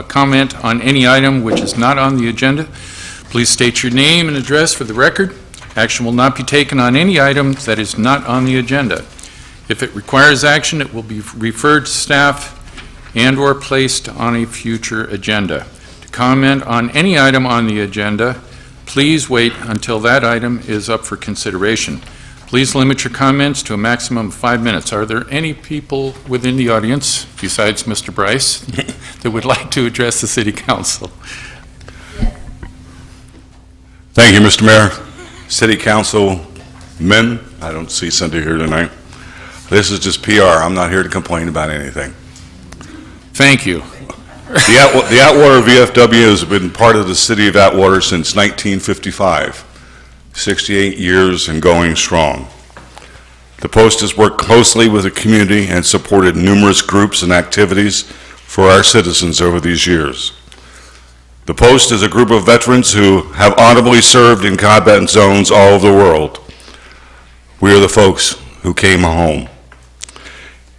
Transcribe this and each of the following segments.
comment on any item which is not on the agenda, please state your name and address for the record. Action will not be taken on any item that is not on the agenda. If it requires action, it will be referred to staff and/or placed on a future agenda. To comment on any item on the agenda, please wait until that item is up for consideration. Please limit your comments to a maximum of 5 minutes. Are there any people within the audience, besides Mr. Bryce, that would like to address the City Council? Thank you, Mr. Mayor. City Council men, I don't see Cindy here tonight. This is just PR. I'm not here to complain about anything. Thank you. The Atwater VFW has been part of the city of Atwater since 1955, 68 years and going strong. The Post has worked closely with the community and supported numerous groups and activities for our citizens over these years. The Post is a group of veterans who have honorably served in combat zones all over the world. We are the folks who came home.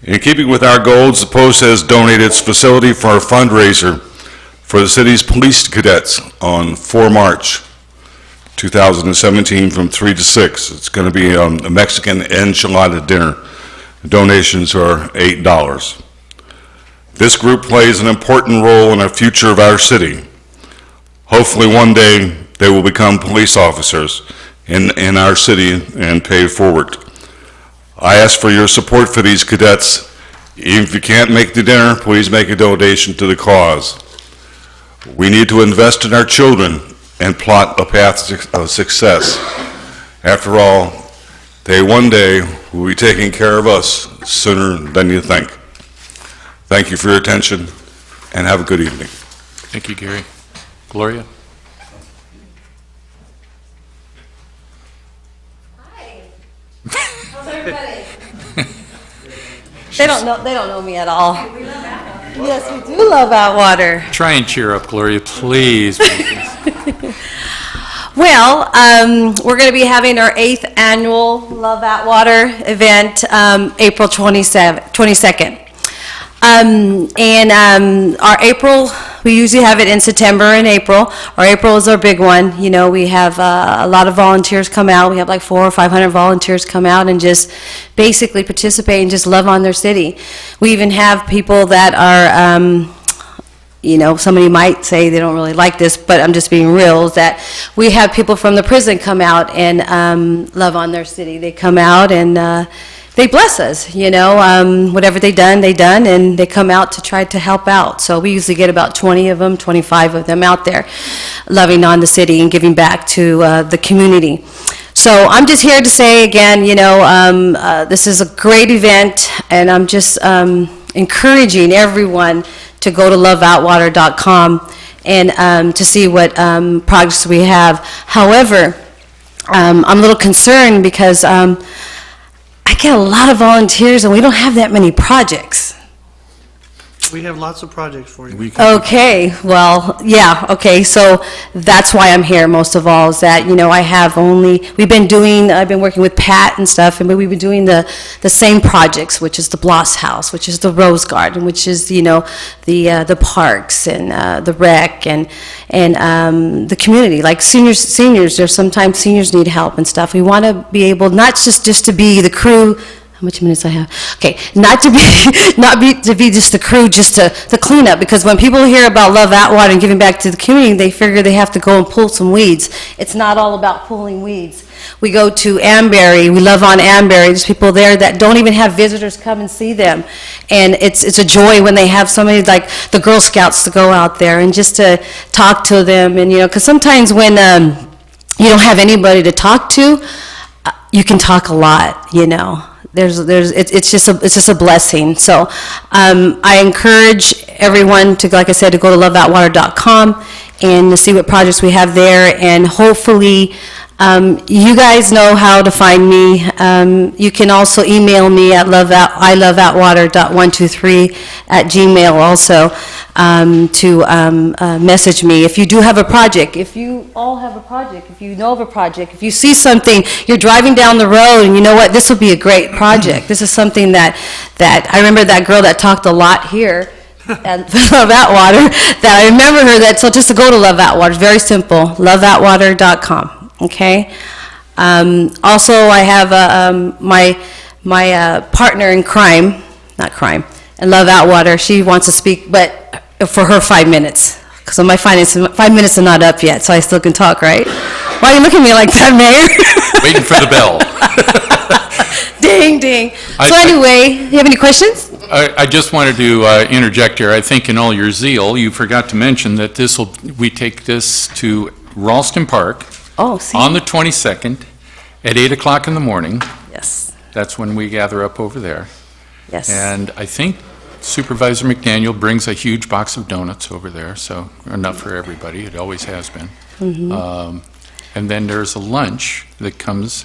In keeping with our goals, the Post has donated its facility for a fundraiser for the city's police cadets on 4 March 2017 from 3 to 6. It's going to be a Mexican enchilada dinner. The donations are $8. This group plays an important role in the future of our city. Hopefully one day they will become police officers in our city and pay it forward. I ask for your support for these cadets. Even if you can't make the dinner, please make a donation to the cause. We need to invest in our children and plot a path of success. After all, they one day will be taking care of us sooner than you think. Thank you for your attention and have a good evening. Thank you, Gary. Gloria? Hi. How's everybody? They don't know me at all. Yes, we do love Atwater. Try and cheer up, Gloria, please. Well, we're going to be having our 8th annual Love Atwater event, April 22nd. Our April, we usually have it in September and April. Our April is our big one. You know, we have a lot of volunteers come out. We have like 400 or 500 volunteers come out and just basically participate and just love on their city. We even have people that are, you know, somebody might say they don't really like this, but I'm just being real, is that we have people from the prison come out and love on their city. They come out and they bless us, you know, whatever they done, and they come out to try to help out. So we usually get about 20 of them, 25 of them out there loving on the city and giving back to the community. So I'm just here to say again, you know, this is a great event, and I'm just encouraging everyone to go to loveatwater.com and to see what projects we have. However, I'm a little concerned because I get a lot of volunteers and we don't have that many projects. We have lots of projects for you. Okay, well, yeah, okay, so that's why I'm here most of all, is that, you know, I've been working with Pat and stuff, and we've been doing the same projects, which is the Bloss House, which is the Rose Garden, which is, you know, the parks and the rec and the community. Like seniors, there's sometimes seniors need help and stuff. We want to be able, not just to be the crew. How much minutes I have? Okay, not to be just the crew, just to clean up, because when people hear about Love Atwater and giving back to the community, they figure they have to go and pull some weeds. It's not all about pulling weeds. We go to Amberry, we love on Amberry. There's people there that don't even have visitors come and see them. And it's a joy when they have somebody like the Girl Scouts to go out there and just to talk to them. And, you know, because sometimes when you don't have anybody to talk to, you can talk a lot, you know. It's just a blessing. So I encourage everyone to, like I said, to go to loveatwater.com and to see what projects we have there, and hopefully you guys know how to find me. You can also email me at iloveatwater.123@gmail also to message me. If you do have a project, if you all have a project, if you know of a project, if you see something, you're driving down the road and you know what, this will be a great project. This is something that I remember that girl that talked a lot here and Love Atwater, that I remember her, that, so just to go to Love Atwater, it's very simple, loveatwater.com, okay? Also, I have my partner in crime, not crime, in Love Atwater, she wants to speak, but for her 5 minutes, because my 5 minutes are not up yet, so I still can talk, right? Why are you looking at me like that, Mayor? Waiting for the bell. Ding, ding. I- So anyway, you have any questions? I just wanted to interject here. I think in all your zeal, you forgot to mention that we take this to Ralston Park Oh, see? on the 22nd at 8 o'clock in the morning. Yes, That's when we gather up over there. yes. And I think Supervisor McDaniel brings a huge box of donuts over there, so enough for everybody. It always has been. And then there's a lunch that comes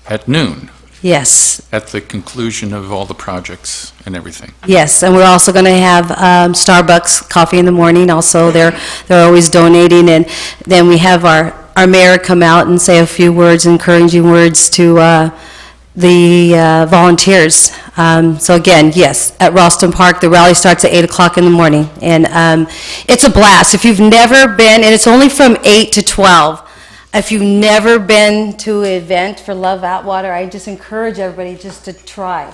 at noon, Yes, at the conclusion of all the projects and everything. yes, and we're also going to have Starbucks coffee in the morning also. They're always donating, and then we have our mayor come out and say a few words, encouraging words to the volunteers. So again, yes, at Ralston Park, the rally starts at 8 o'clock in the morning, and it's a blast. If you've never been, and it's only from 8 to 12, if you've never been to an event for Love Atwater, I just encourage everybody just to try.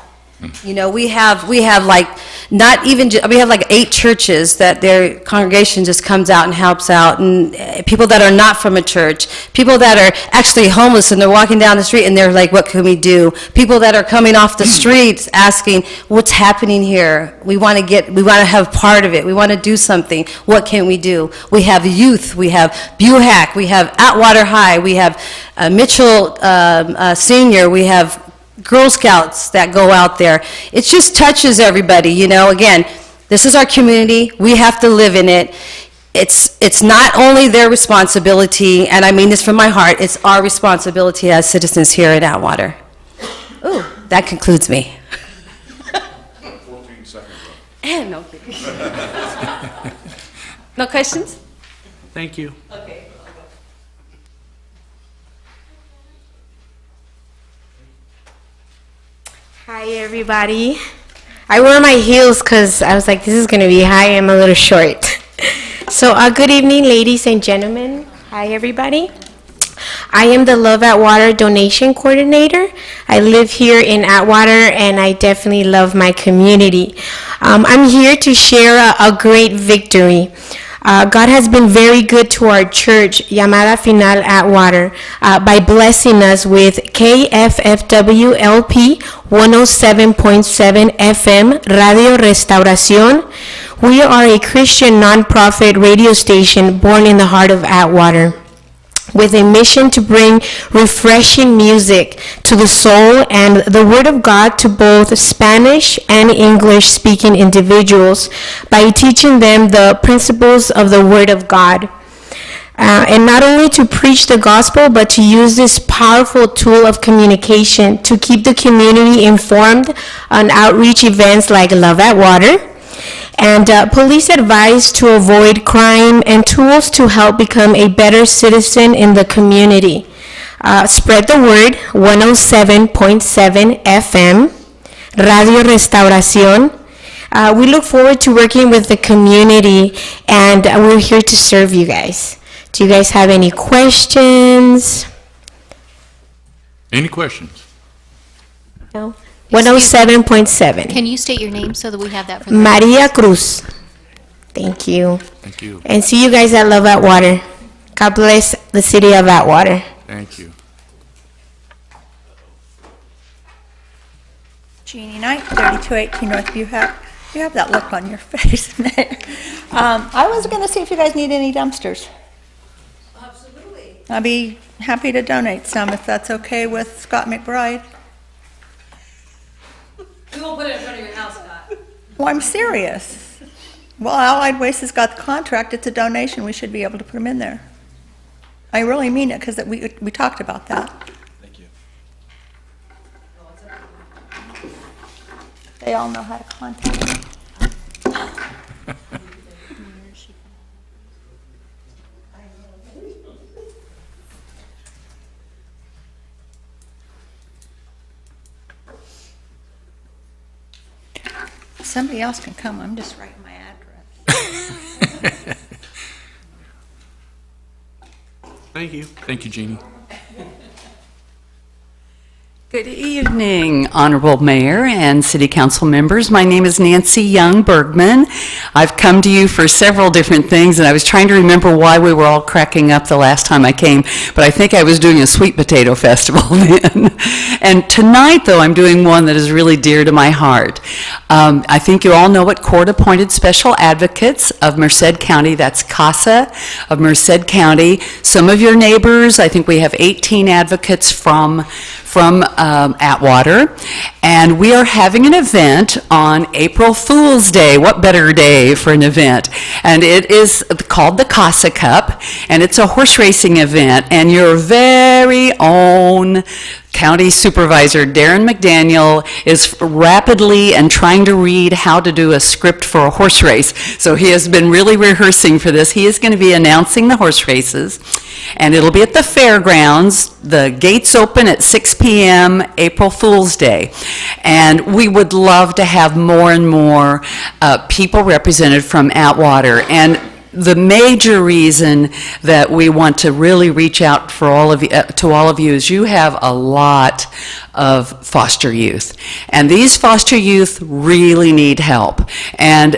You know, we have like, not even, we have like 8 churches that their congregation just comes out and helps out, and people that are not from a church, people that are actually homeless and they're walking down the street and they're like, what can we do? People that are coming off the streets asking, what's happening here? We want to have part of it. We want to do something. What can we do? We have youth. We have Buhack. We have Atwater High. We have Mitchell Senior. We have Girl Scouts that go out there. It just touches everybody, you know. Again, this is our community. We have to live in it. It's not only their responsibility, and I mean this from my heart, it's our responsibility as citizens here at Atwater. Ooh, that concludes me. 14 seconds. No. No questions? Thank you. Okay. Hi, everybody. I wore my heels because I was like, this is going to be high. I'm a little short. So, good evening, ladies and gentlemen. Hi, everybody. I am the Love Atwater donation coordinator. I live here in Atwater, and I definitely love my community. I'm here to share a great victory. God has been very good to our church, Llamada Final Atwater, by blessing us with KFFWLP 107.7 FM, Radio Restauración. We are a Christian nonprofit radio station born in the heart of Atwater, with a mission to bring refreshing music to the soul and the Word of God to both Spanish and English-speaking individuals by teaching them the principles of the Word of God. And not only to preach the gospel, but to use this powerful tool of communication to keep the community informed on outreach events like Love Atwater, and police advice to avoid crime, and tools to help become a better citizen in the community. Spread the word, 107.7 FM, Radio Restauración. We look forward to working with the community, and we're here to serve you guys. Do you guys have any questions? Any questions? No? 107.7. Can you state your name so that we have that for the Maria Cruz. Thank you. Thank you. And see you guys at Love Atwater. God bless the city of Atwater. Thank you. Jeannie Knight, 3218 North Buhack. You have that look on your face, Mayor. I was going to see if you guys need any dumpsters. Absolutely. I'd be happy to donate some if that's okay with Scott McBride. We won't put it in front of your house, Scott. Well, I'm serious. Well, Allied Waste has got the contract. It's a donation. We should be able to put them in there. I really mean it because we talked about that. Thank you. They all know how to contact me. Somebody else can come. I'm just writing my address. Thank you. Thank you, Jeannie. Good evening, Honorable Mayor and City Council members. My name is Nancy Young Bergman. I've come to you for several different things, and I was trying to remember why we were all cracking up the last time I came, but I think I was doing a sweet potato festival then. And tonight, though, I'm doing one that is really dear to my heart. I think you all know what Court-Appointed Special Advocates of Merced County, that's CASA of Merced County. Some of your neighbors, I think we have 18 advocates from Atwater, and we are having an event on April Fool's Day. What better day for an event? And it is called the Casa Cup, and it's a horse racing event, and your very own County Supervisor Darren McDaniel is rapidly and trying to read how to do a script for a horse race. So he has been really rehearsing for this. He is going to be announcing the horse races, and it'll be at the fairgrounds. The gates open at 6 p.m. April Fool's Day. And we would love to have more and more people represented from Atwater. And the major reason that we want to really reach out for all of you, to all of you is you have a lot of foster youth. And these foster youth really need help. And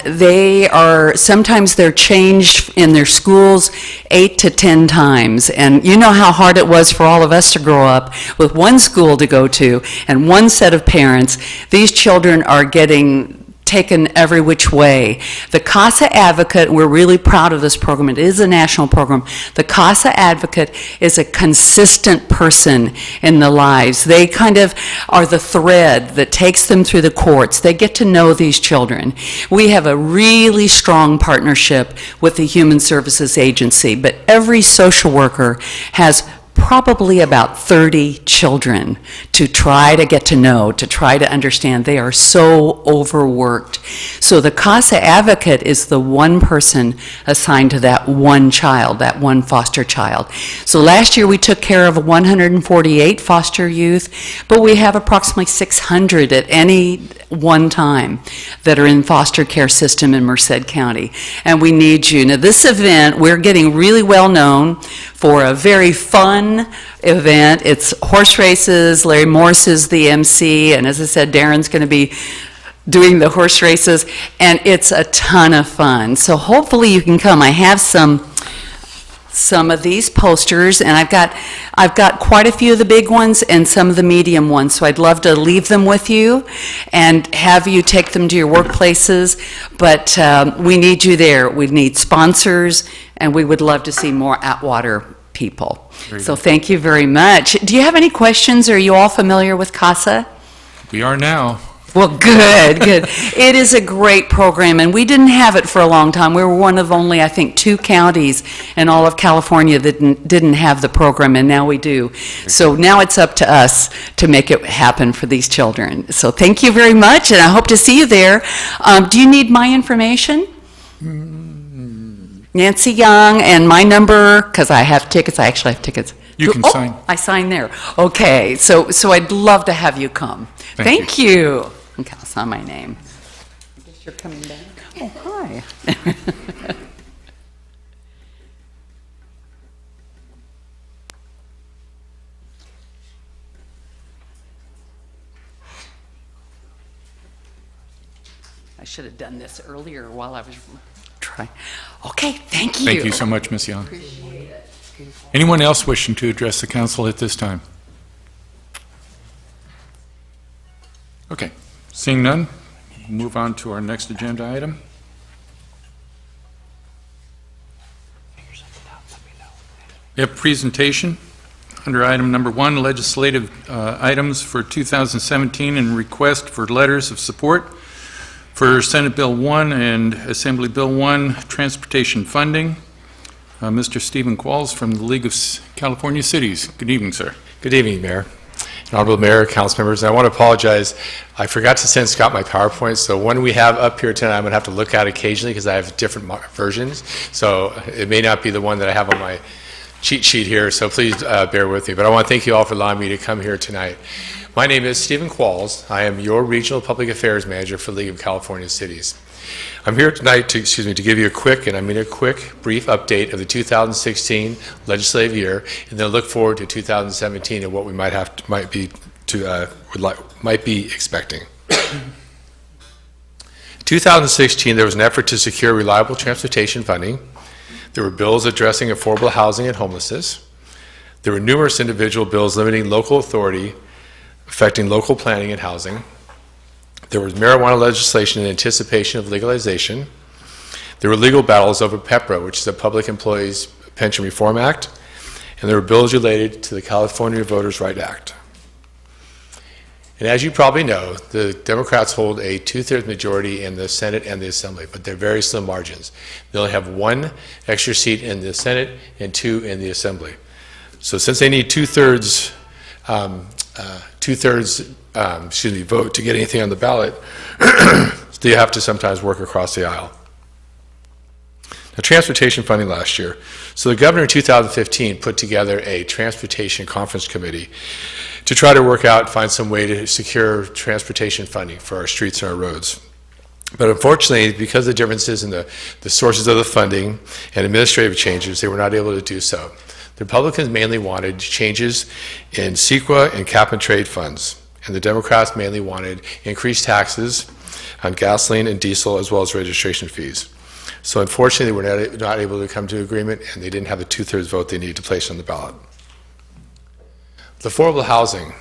sometimes they're changed in their schools 8 to 10 times. And you know how hard it was for all of us to grow up with one school to go to and one set of parents. These children are getting taken every which way. The CASA Advocate, we're really proud of this program. It is a national program. The CASA Advocate is a consistent person in the lives. They kind of are the thread that takes them through the courts. They get to know these children. We have a really strong partnership with the Human Services Agency, but every social worker has probably about 30 children to try to get to know, to try to understand. They are so overworked. So the CASA Advocate is the one person assigned to that one child, that one foster child. So last year we took care of 148 foster youth, but we have approximately 600 at any one time that are in foster care system in Merced County, and we need you. Now this event, we're getting really well known for a very fun event. It's horse races. Larry Morse is the MC, and as I said, Darren's going to be doing the horse races, and it's a ton of fun. So hopefully you can come. I have some of these posters, and I've got quite a few of the big ones and some of the medium ones, so I'd love to leave them with you and have you take them to your workplaces, but we need you there. We need sponsors, and we would love to see more Atwater people. So thank you very much. Do you have any questions? Are you all familiar with CASA? We are now. Well, good. It is a great program, and we didn't have it for a long time. We were one of only, I think, 2 counties in all of California that didn't have the program, and now we do. So now it's up to us to make it happen for these children. So thank you very much, and I hope to see you there. Do you need my information? Nancy Young, and my number, because I have tickets. I actually have tickets. You can sign. I sign there. Okay, so I'd love to have you come. Thank you. Okay, I'll sign my name. I guess you're coming back. Oh, hi. I should have done this earlier while I was trying. Okay, thank you. Thank you so much, Ms. Young. Appreciate it. Anyone else wishing to address the council at this time? Okay, seeing none, we'll move on to our next agenda item. We have presentation under item number 1, legislative items for 2017 and request for letters of support for Senate Bill 1 and Assembly Bill 1, transportation funding. Mr. Stephen Qualls from the League of California Cities. Good evening, sir. Good evening, Mayor. Honorable Mayor, council members, I want to apologize. I forgot to send Scott my PowerPoint, so one we have up here tonight, I'm going to have to look at occasionally because I have different versions. So it may not be the one that I have on my cheat sheet here, so please bear with me. But I want to thank you all for allowing me to come here tonight. My name is Stephen Qualls. I am your Regional Public Affairs Manager for the League of California Cities. I'm here tonight to give you a quick, and I mean a quick, brief update of the 2016 legislative year, and then look forward to 2017 and what we might be expecting. 2016, there was an effort to secure reliable transportation funding. There were bills addressing affordable housing and homelessness. There were numerous individual bills limiting local authority, affecting local planning and housing. There was marijuana legislation in anticipation of legalization. There were legal battles over PEPRA, which is the Public Employees Pension Reform Act, and there were bills related to the California Voters' Right Act. And as you probably know, the Democrats hold a two-thirds majority in the Senate and the Assembly, but they're very slim margins. They only have one extra seat in the Senate and two in the Assembly. So since they need two-thirds vote to get anything on the ballot, they have to sometimes work across the aisle. Now, transportation funding last year. So the governor in 2015 put together a transportation conference committee to try to work out, find some way to secure transportation funding for our streets and our roads. But unfortunately, because of the differences in the sources of the funding and administrative changes, they were not able to do so. The Republicans mainly wanted changes in CEQA and cap-and-trade funds, and the Democrats mainly wanted increased taxes on gasoline and diesel as well as registration fees. So unfortunately, they were not able to come to an agreement, and they didn't have the two-thirds vote they needed to place on the ballot. The affordable housing.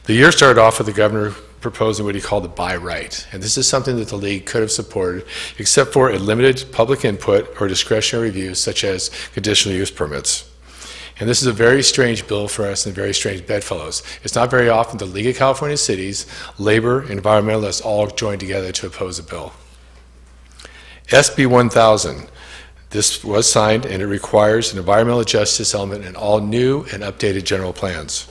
The year started off with the governor proposing what he called the buy right, and this is something that the League could have supported, except for a limited public input or discretionary reviews, such as conditional use permits. And this is a very strange bill for us and very strange bedfellows. It's not very often the League of California Cities, labor, and environmentalists all join together to oppose a bill. SB 1000. This was signed, and it requires an environmental justice element in all new and updated general plans.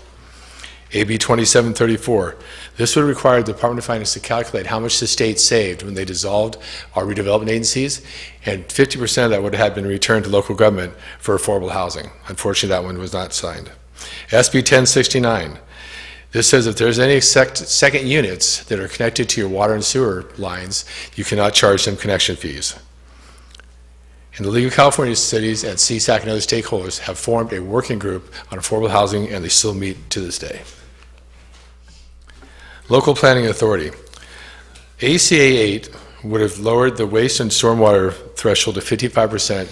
AB 2734. This would require the Department of Finance to calculate how much the state saved when they dissolved our redevelopment agencies, and 50% of that would have been returned to local government for affordable housing. Unfortunately, that one was not signed. SB 1069. This says if there's any second units that are connected to your water and sewer lines, you cannot charge them connection fees. And the League of California Cities and CSAC and other stakeholders have formed a working group on affordable housing, and they still meet to this day. Local Planning Authority. ACA 8 would have lowered the waste and stormwater threshold to 55%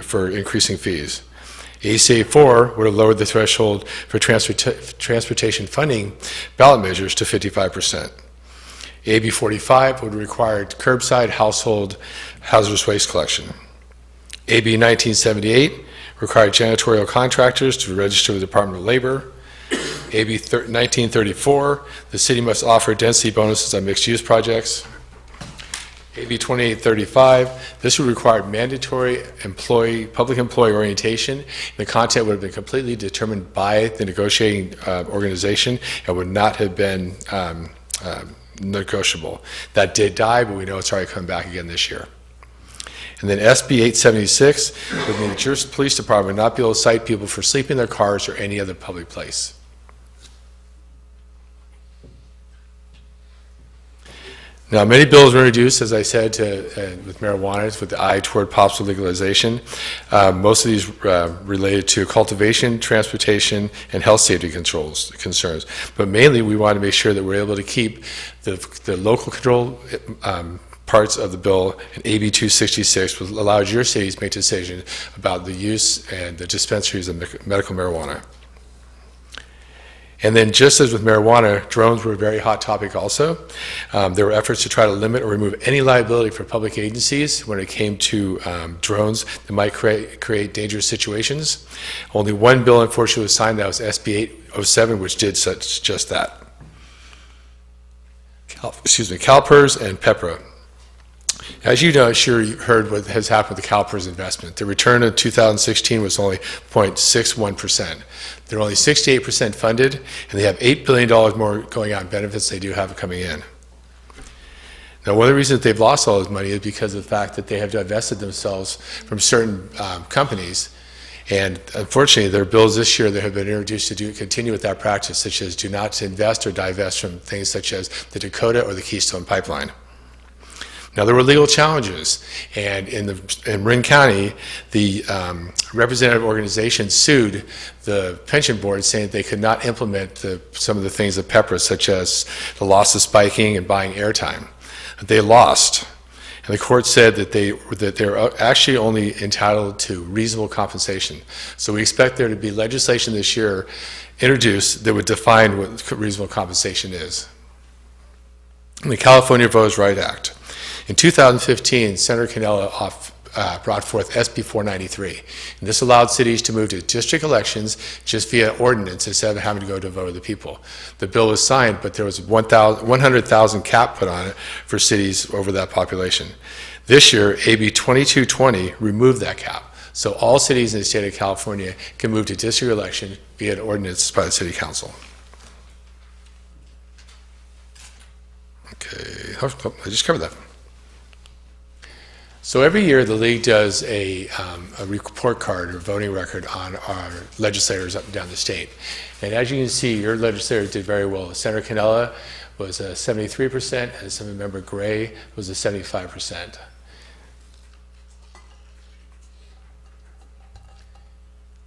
for increasing fees. ACA 4 would have lowered the threshold for transportation funding ballot measures to 55%. AB 45 would have required curbside household hazardous waste collection. AB 1978 required janitorial contractors to register with the Department of Labor. AB 1934, the city must offer density bonuses on mixed-use projects. AB 2835, this would require mandatory public employee orientation. The content would have been completely determined by the negotiating organization and would not have been negotiable. That did die, but we know it's already coming back again this year. And then SB 876 would mean that your police department would not be able to cite people for sleeping in their cars or any other public place. Now, many bills were introduced, as I said, with marijuana, with the eye toward possible legalization. Most of these related to cultivation, transportation, and health safety concerns. But mainly, we want to make sure that we're able to keep the local control parts of the bill, and AB 266 will allow your cities to make decisions about the use and the dispensaries of medical marijuana. And then just as with marijuana, drones were a very hot topic also. There were efforts to try to limit or remove any liability for public agencies when it came to drones that might create dangerous situations. Only one bill, unfortunately, was signed. That was SB 807, which did just that. CalPERS and PEPRA. As you know, sure you heard what has happened with the CalPERS investment. The return in 2016 was only 0.61%. They're only 68% funded, and they have $8 billion more going out in benefits they do have coming in. Now, one of the reasons they've lost all this money is because of the fact that they have divested themselves from certain companies. And unfortunately, there are bills this year that have been introduced to continue with that practice, such as do not invest or divest from things such as the Dakota or the Keystone Pipeline. Now, there were legal challenges, and in Marin County, the representative organization sued the pension board, saying they could not implement some of the things of PEPRA, such as the loss of spiking and buying airtime. They lost, and the court said that they're actually only entitled to reasonable compensation. So we expect there to be legislation this year introduced that would define what reasonable compensation is. The California Voters' Rights Act. In 2015, Senator Cannella brought forth SB 493, and this allowed cities to move to district elections just via ordinance instead of having to go to a vote of the people. The bill was signed, but there was 100,000 cap put on it for cities over that population. This year, AB 2220 removed that cap, so all cities in the state of California can move to district election via an ordinance by the City Council. Okay, I just covered that. So every year, the League does a report card or voting record on our legislators up and down the state. And as you can see, your legislators did very well. Senator Cannella was 73%, and Assemblymember Gray was 75%.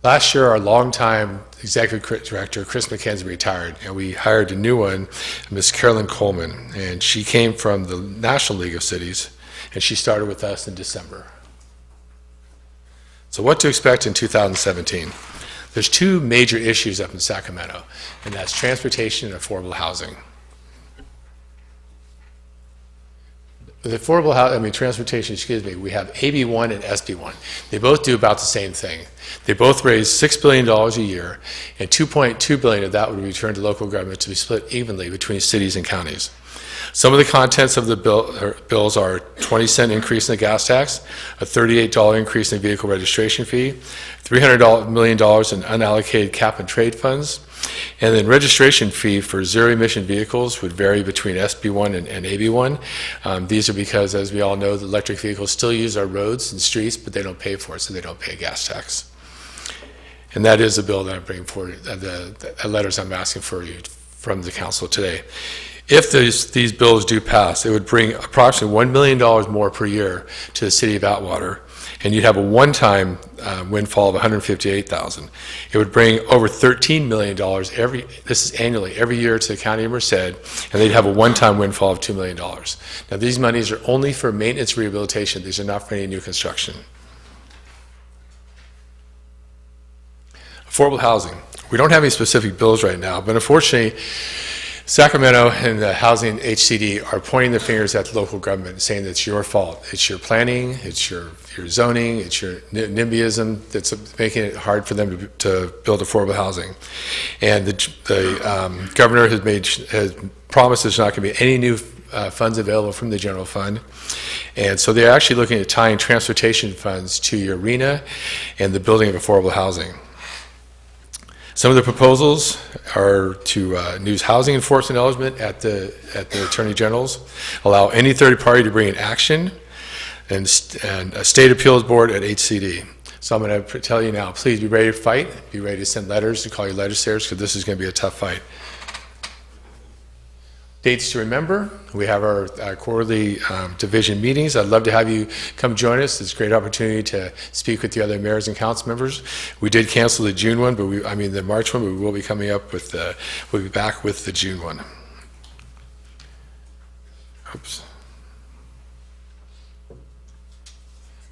Last year, our longtime executive director, Chris McKenzie, retired, and we hired a new one, Ms. Carolyn Coleman, and she came from the National League of Cities, and she started with us in December. So what to expect in 2017? There's two major issues up in Sacramento, and that's transportation and affordable housing. The transportation, we have AB1 and SB1. They both do about the same thing. They both raise $6 billion a year, and $2.2 billion of that would be returned to local government to be split evenly between cities and counties. Some of the contents of the bills are a 20-cent increase in the gas tax, a $38 increase in the vehicle registration fee, $300 million in unallocated cap and trade funds, and then registration fee for zero-emission vehicles would vary between SB1 and AB1. These are because, as we all know, the electric vehicles still use our roads and streets, but they don't pay for it, so they don't pay a gas tax. And that is a bill that I'm bringing forward, the letters I'm asking for you from the council today. If these bills do pass, it would bring approximately $1 million more per year to the city of Atwater, and you'd have a one-time windfall of $158,000. It would bring over $13 million this is annually, every year to the county of Merced, and they'd have a one-time windfall of $2 million. Now, these monies are only for maintenance rehabilitation. These are not for any new construction. Affordable housing. We don't have any specific bills right now, but unfortunately, Sacramento and the housing HCD are pointing their fingers at the local government and saying that it's your fault. It's your planning, it's your zoning, it's your NIMBYism that's making it hard for them to build affordable housing. And the governor has promised there's not going to be any new funds available from the general fund. And so they're actually looking at tying transportation funds to your arena and the building of affordable housing. Some of the proposals are to use housing enforcement element at the Attorney General's, allow any third party to bring an action, and a state appeals board at HCD. So I'm going to tell you now, please be ready to fight, be ready to send letters to call your legislators, because this is going to be a tough fight. Dates to remember, we have our quarterly division meetings. I'd love to have you come join us. It's a great opportunity to speak with the other mayors and council members. We did cancel the June one, the March one, but we will be coming up with, we'll be back with the June one. Oops.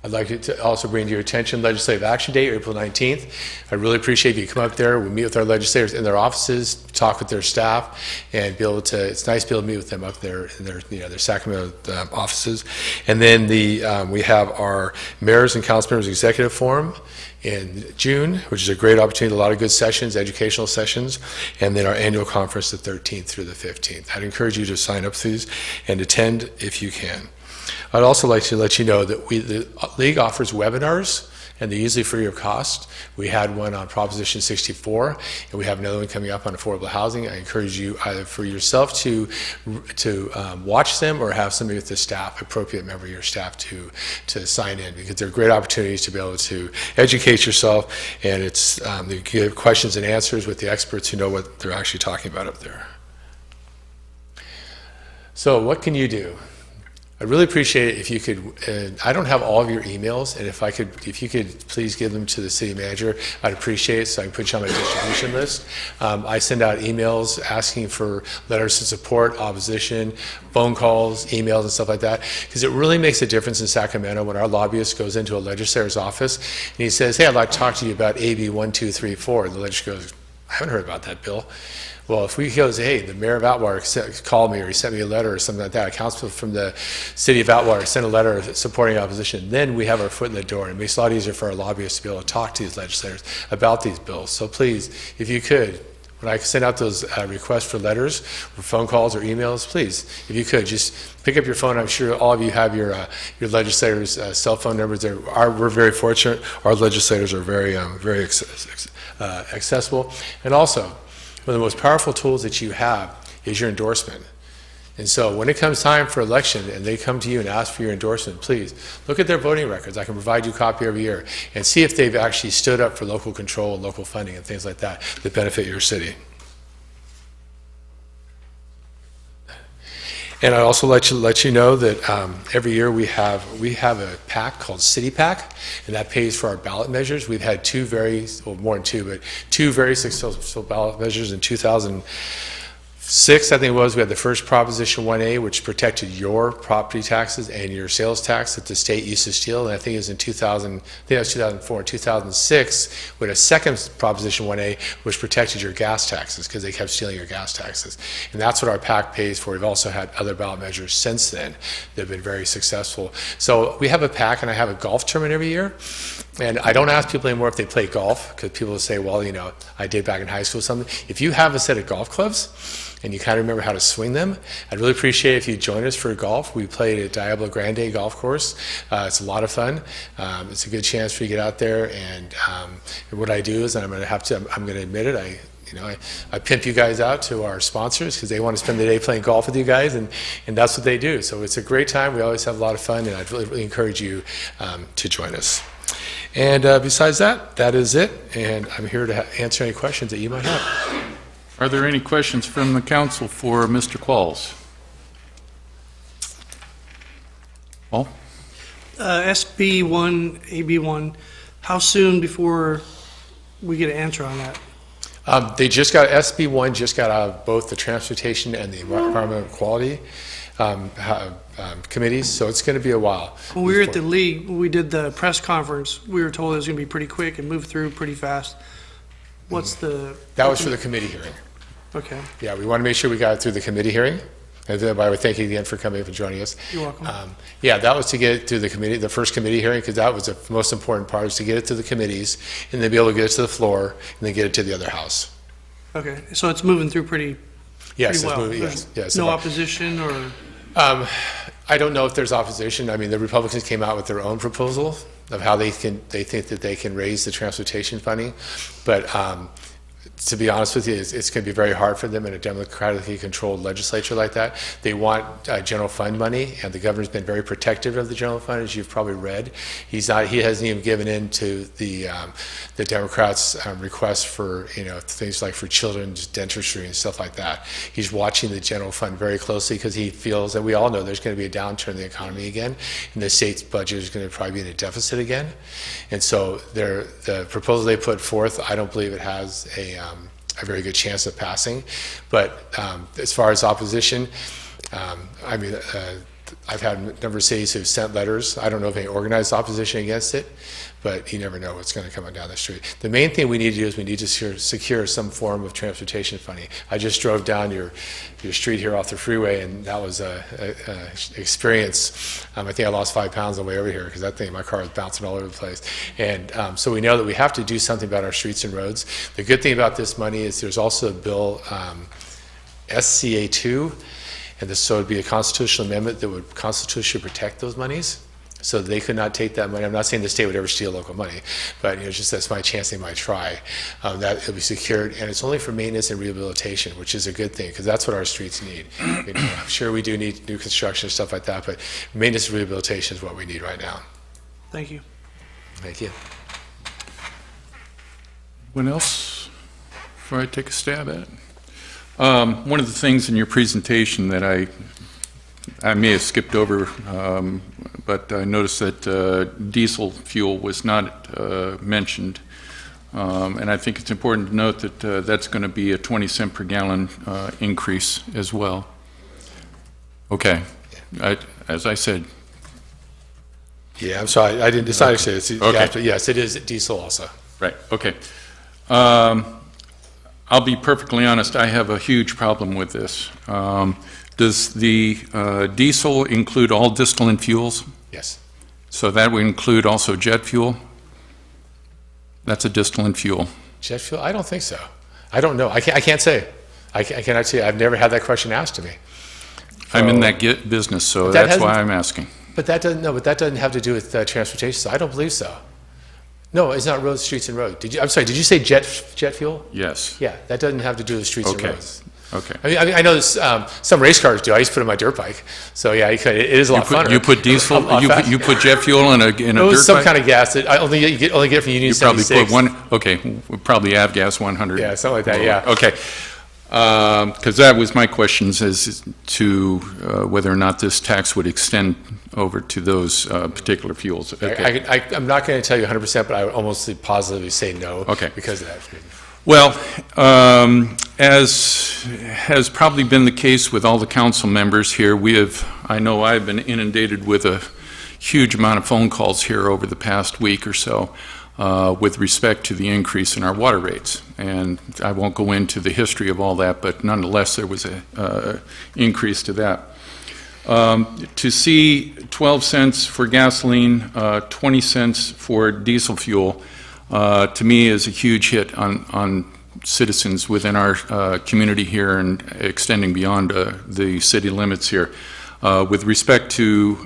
I'd like to also bring to your attention Legislative Action Day, April 19th. I really appreciate if you come up there. We meet with our legislators in their offices, talk with their staff, and be able to. It's nice to be able to meet with them up there in their Sacramento offices. And then we have our mayors and council members executive forum in June, which is a great opportunity. A lot of good sessions, educational sessions, and then our annual conference the 13th through the 15th. I'd encourage you to sign up for these and attend if you can. I'd also like to let you know that the League offers webinars, and they're usually free of cost. We had one on Proposition 64, and we have another one coming up on affordable housing. I encourage you either for yourself to watch them or have somebody with the staff, appropriate member of your staff, to sign in, because they're great opportunities to be able to educate yourself, and it's you give questions and answers with the experts who know what they're actually talking about up there. So what can you do? I'd really appreciate it if you could, I don't have all of your emails, and if you could please give them to the city manager, I'd appreciate it, so I can put you on my distribution list. I send out emails asking for letters of support, opposition, phone calls, emails, and stuff like that, because it really makes a difference in Sacramento when our lobbyist goes into a legislator's office, and he says, hey, I'd like to talk to you about AB 1234, and the legislator goes, I haven't heard about that bill. Well, if we go, hey, the mayor of Atwater called me or he sent me a letter or something like that, a councilman from the city of Atwater sent a letter supporting opposition, then we have our foot in the door. And it makes it a lot easier for our lobbyists to be able to talk to these legislators about these bills. So please, if you could, when I send out those requests for letters or phone calls or emails, please, if you could, just pick up your phone. I'm sure all of you have your legislators' cell phone numbers. We're very fortunate. Our legislators are very accessible. And also, one of the most powerful tools that you have is your endorsement. And so when it comes time for election and they come to you and ask for your endorsement, please look at their voting records. I can provide you a copy every year and see if they've actually stood up for local control and local funding and things like that benefit your city. And I also let you know that every year we have a PAC called City PAC, and that pays for our ballot measures. We've had two very successful ballot measures in 2006, I think it was. We had the first Proposition 1A, which protected your property taxes and your sales tax that the state used to steal. And I think it was in 2004. In 2006, we had a second Proposition 1A, which protected your gas taxes because they kept stealing your gas taxes. And that's what our PAC pays for. We've also had other ballot measures since then that have been very successful. So we have a PAC, and I have a golf tournament every year. And I don't ask people anymore if they play golf, because people will say, well, I did back in high school or something. If you have a set of golf clubs, and you kind of remember how to swing them, I'd really appreciate it if you join us for golf. We played at Diablo Grande Golf Course. It's a lot of fun. It's a good chance for you to get out there. And what I do is, and I'm going to admit it, I pimp you guys out to our sponsors because they want to spend the day playing golf with you guys, and that's what they do. So it's a great time. We always have a lot of fun, and I'd really encourage you to join us. And besides that, that is it. And I'm here to answer any questions that you might have. Are there any questions from the council for Mr. Qualls? Paul? SB1, AB1, how soon before we get an answer on that? They just got, SB1 just got out of both the transportation and the environmental quality committees, so it's going to be a while. When we were at the league, when we did the press conference, we were told it was going to be pretty quick and move through pretty fast. What's the... That was for the committee hearing. Okay. Yeah, we want to make sure we got it through the committee hearing. And thereby, we thank you again for coming and joining us. You're welcome. Yeah, that was to get it through the committee, the first committee hearing, because that was the most important part, is to get it to the committees, and then be able to get it to the floor, and then get it to the other house. Okay, so it's moving through pretty Yes, well. it's moving, There's yes. no opposition or... I don't know if there's opposition. I mean, the Republicans came out with their own proposal of how they think that they can raise the transportation funding, but to be honest with you, it's going to be very hard for them in a democratically controlled legislature like that. They want general fund money, and the governor's been very protective of the general fund, as you've probably read. He hasn't even given in to the Democrats' request for things like for children's dentistry and stuff like that. He's watching the general fund very closely because he feels, and we all know, there's going to be a downturn in the economy again, and the state's budget is going to probably be in a deficit again. And so the proposal they put forth, I don't believe it has a very good chance of passing. But as far as opposition, I've had a number of cities who've sent letters. I don't know if any organized opposition against it, but you never know what's going to come on down the street. The main thing we need to do is we need to secure some form of transportation funding. I just drove down your street here off the freeway, and that was an experience. I think I lost 5 pounds on the way over here because that thing, my car was bouncing all over the place. And so we know that we have to do something about our streets and roads. The good thing about this money is there's also a bill, SCA2, and so it would be a constitutional amendment that would constitutionally protect those monies, so they could not take that money. I'm not saying the state would ever steal local money, but just that's my chance they might try. That it'll be secured, and it's only for maintenance and rehabilitation, which is a good thing because that's what our streets need. I'm sure we do need new construction and stuff like that, but maintenance and rehabilitation is what we need right now. Thank you. Thank you. Anyone else before I take a stab at it? One of the things in your presentation that I I may have skipped over, but I noticed that diesel fuel was not mentioned. And I think it's important to note that that's going to be a 20 cent per gallon increase as well. Okay. As I said, Yeah, I'm sorry, I didn't, it's not actually, it's, Okay. yes, it is diesel also. right, okay. I'll be perfectly honest, I have a huge problem with this. Does the diesel include all distillate fuels? Yes. So that would include also jet fuel? That's a distillate fuel. Jet fuel? I don't think so. I don't know. I can't say. I cannot say. I've never had that question asked to me. I'm in that business, so But that that's why hasn't- I'm asking. But that doesn't have to do with transportation. So I don't believe so. No, it's not roads, streets, and roads. I'm sorry. Did you say jet fuel? Yes. Yeah, that doesn't have to do with streets and Okay. roads. Okay. I mean, I know this, some race cars do. I used to put it on my dirt bike. So yeah, it is a lot funner. You put diesel, A lot faster. you put jet fuel in a It was dirt some bike? kind of gas that you get from Union You probably 76. put one, okay, we probably avgas 100. Yeah, something like that, yeah. Okay. Because that was my questions as to whether or not this tax would extend over to those particular fuels. Okay. I'm not going to tell you 100%, but I would almost positively say no. Okay. Because of that. Well, as has probably been the case with all the council members here, I know I've been inundated with a huge amount of phone calls here over the past week or so with respect to the increase in our water rates. And I won't go into the history of all that, but nonetheless, there was an increase to that. To see 12 cents for gasoline, 20 cents for diesel fuel, to me is a huge hit on citizens within our community here and extending beyond the city limits here. With respect to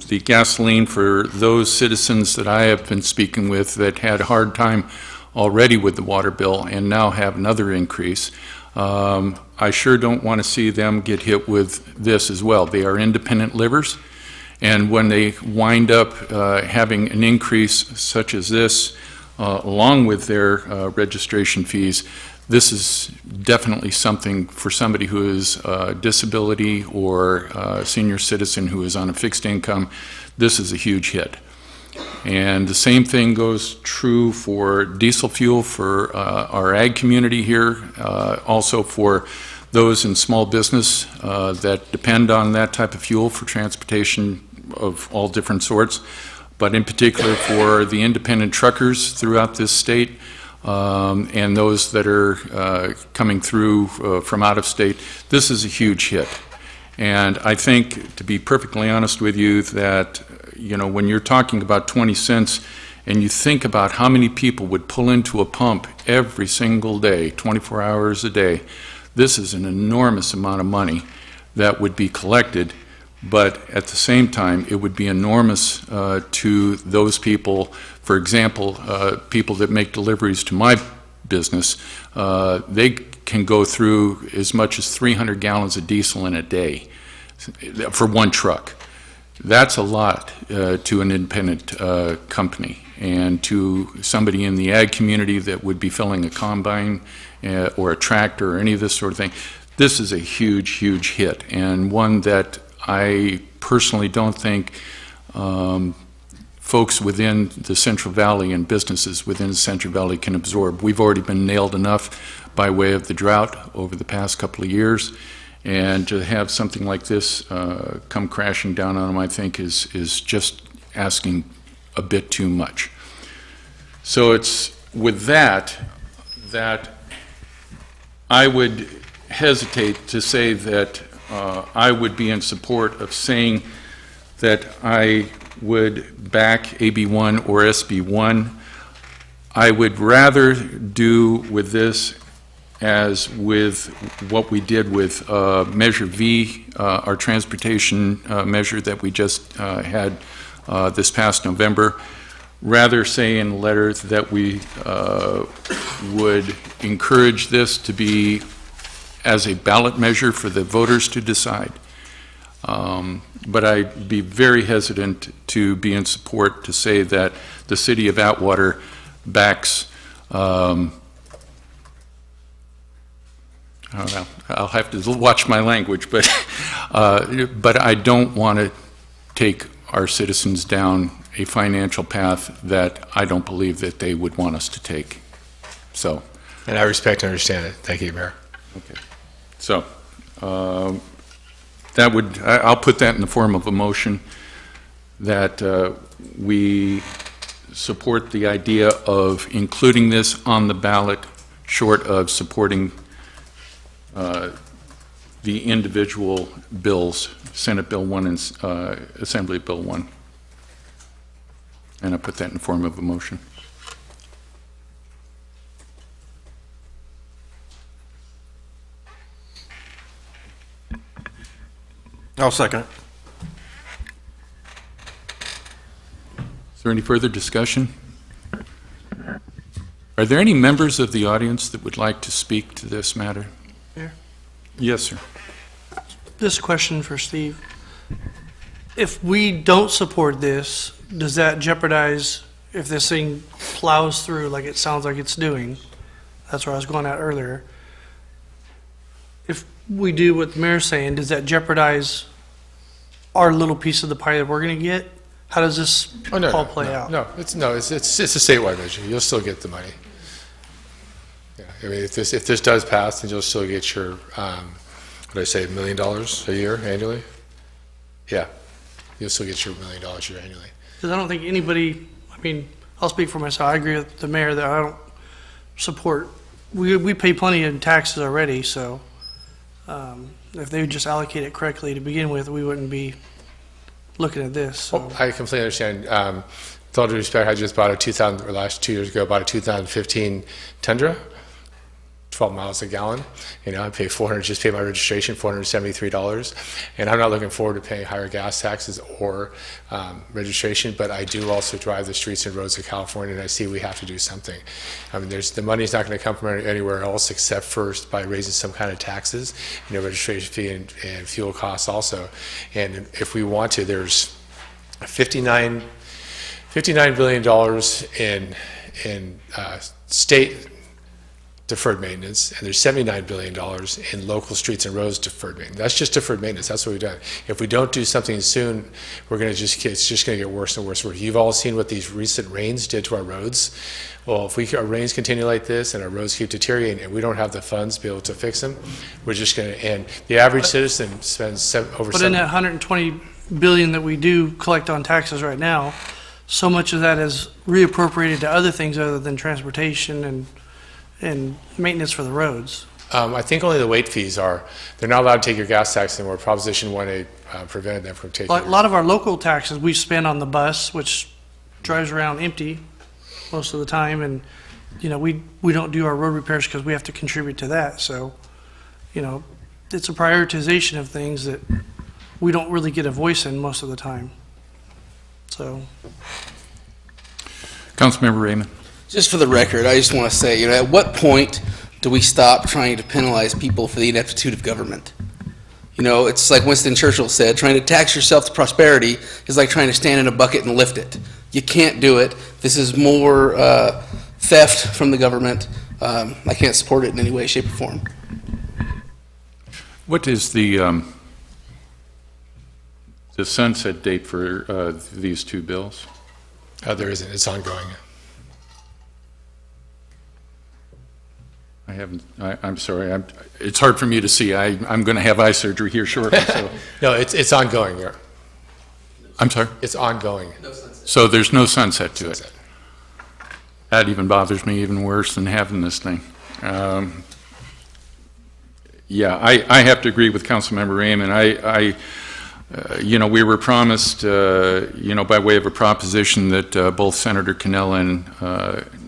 the gasoline, for those citizens that I have been speaking with that had a hard time already with the water bill and now have another increase, I sure don't want to see them get hit with this as well. They are independent livers, and when they wind up having an increase such as this, along with their registration fees, this is definitely something for somebody who is a disability or a senior citizen who is on a fixed income. This is a huge hit. And the same thing goes true for diesel fuel for our ag community here, also for those in small business that depend on that type of fuel for transportation of all different sorts, but in particular for the independent truckers throughout this state, and those that are coming through from out of state. This is a huge hit. And I think, to be perfectly honest with you, that when you're talking about 20 cents and you think about how many people would pull into a pump every single day, 24 hours a day, this is an enormous amount of money that would be collected. But at the same time, it would be enormous to those people. For example, people that make deliveries to my business, they can go through as much as 300 gallons of diesel in a day for one truck. That's a lot to an independent company, and to somebody in the ag community that would be filling a combine or a tractor or any of this sort of thing. This is a huge, huge hit, and one that I personally don't think folks within the Central Valley and businesses within the Central Valley can absorb. We've already been nailed enough by way of the drought over the past couple of years, and to have something like this come crashing down on them, I think, is just asking a bit too much. So it's with that I would hesitate to say that I would be in support of saying that I would back AB1 or SB1. I would rather do with this as with what we did with Measure V, our transportation measure that we just had this past November. Rather say in a letter that we would encourage this to be as a ballot measure for the voters to decide. But I'd be very hesitant to be in support to say that the city of Atwater backs well, I'll have to watch my language, but I don't want to take our citizens down a financial path that I don't believe that they would want us to take. So, And I respect and understand it. Thank you, Mayor. okay. So, that would, I'll put that in the form of a motion that we support the idea of including this on the ballot, short of supporting the individual bills, Senate Bill 1 and Assembly Bill 1. And I put that in the form of a motion. I'll second it. Is there any further discussion? Are there any members of the audience that would like to speak to this matter? Mayor? Yes, sir. This question for Steve. If we don't support this, does that jeopardize, if this thing plows through like it sounds like it's doing? That's where I was going at earlier. If we do what the mayor's saying, does that jeopardize our little piece of the pie that we're going to get? How does this all play out? No, it's a statewide measure. You'll still get the money. Yeah, I mean, if this does pass, then you'll still get your, what did I say, $1 million a year annually? Yeah, you'll still get your $1 million a year annually. Because I don't think anybody, I mean, I'll speak for myself. I agree with the mayor that I don't support. We pay plenty in taxes already, so if they would just allocate it correctly to begin with, we wouldn't be looking at this. So. Oh, I completely understand. With all due respect, I just bought last 2 years ago, bought a 2015 Tundra, 12 miles a gallon. You know, I pay just pay my registration, $473. And I'm not looking forward to paying higher gas taxes or registration, but I do also drive the streets and roads of California, and I see we have to do something. I mean, the money's not going to come from anywhere else except first by raising some kind of taxes, you know, registration fee and fuel costs also. And if we want to, there's $59 billion in state deferred maintenance, and there's $79 billion in local streets and roads deferred maintenance. That's just deferred maintenance. That's what we've done. If we don't do something soon, it's just going to get worse and worse. You've all seen what these recent rains did to our roads. Well, if our rains continue like this and our roads keep deteriorating and we don't have the funds to be able to fix them, we're just going to, and the average citizen spends over. But in that $120 billion that we do collect on taxes right now, so much of that is reappropriated to other things other than transportation and maintenance for the roads. I think only the weight fees are. They're not allowed to take your gas tax anymore. Proposition 1A prevented them from taking. A lot of our local taxes we spend on the bus, which drives around empty most of the time, and you know we don't do our road repairs because we have to contribute to that. So, you know, it's a prioritization of things that we don't really get a voice in most of the time. So, Councilmember Raymond. Just for the record, I just want to say, you know, at what point do we stop trying to penalize people for the ineptitude of government? You know, it's like Winston Churchill said, trying to tax yourself to prosperity is like trying to stand in a bucket and lift it. You can't do it. This is more theft from the government. I can't support it in any way, shape, or form. What is the sunset date for these two bills? There isn't. It's ongoing. I'm sorry, it's hard for me to see. I'm going to have eye surgery here shortly, so. No, it's ongoing. Yeah. I'm sorry? It's ongoing. So there's no sunset to it? That even bothers me even worse than having this thing. Yeah, I have to agree with Councilmember Raymond. You know, we were promised, you know, by way of a proposition that both Senator Cannella and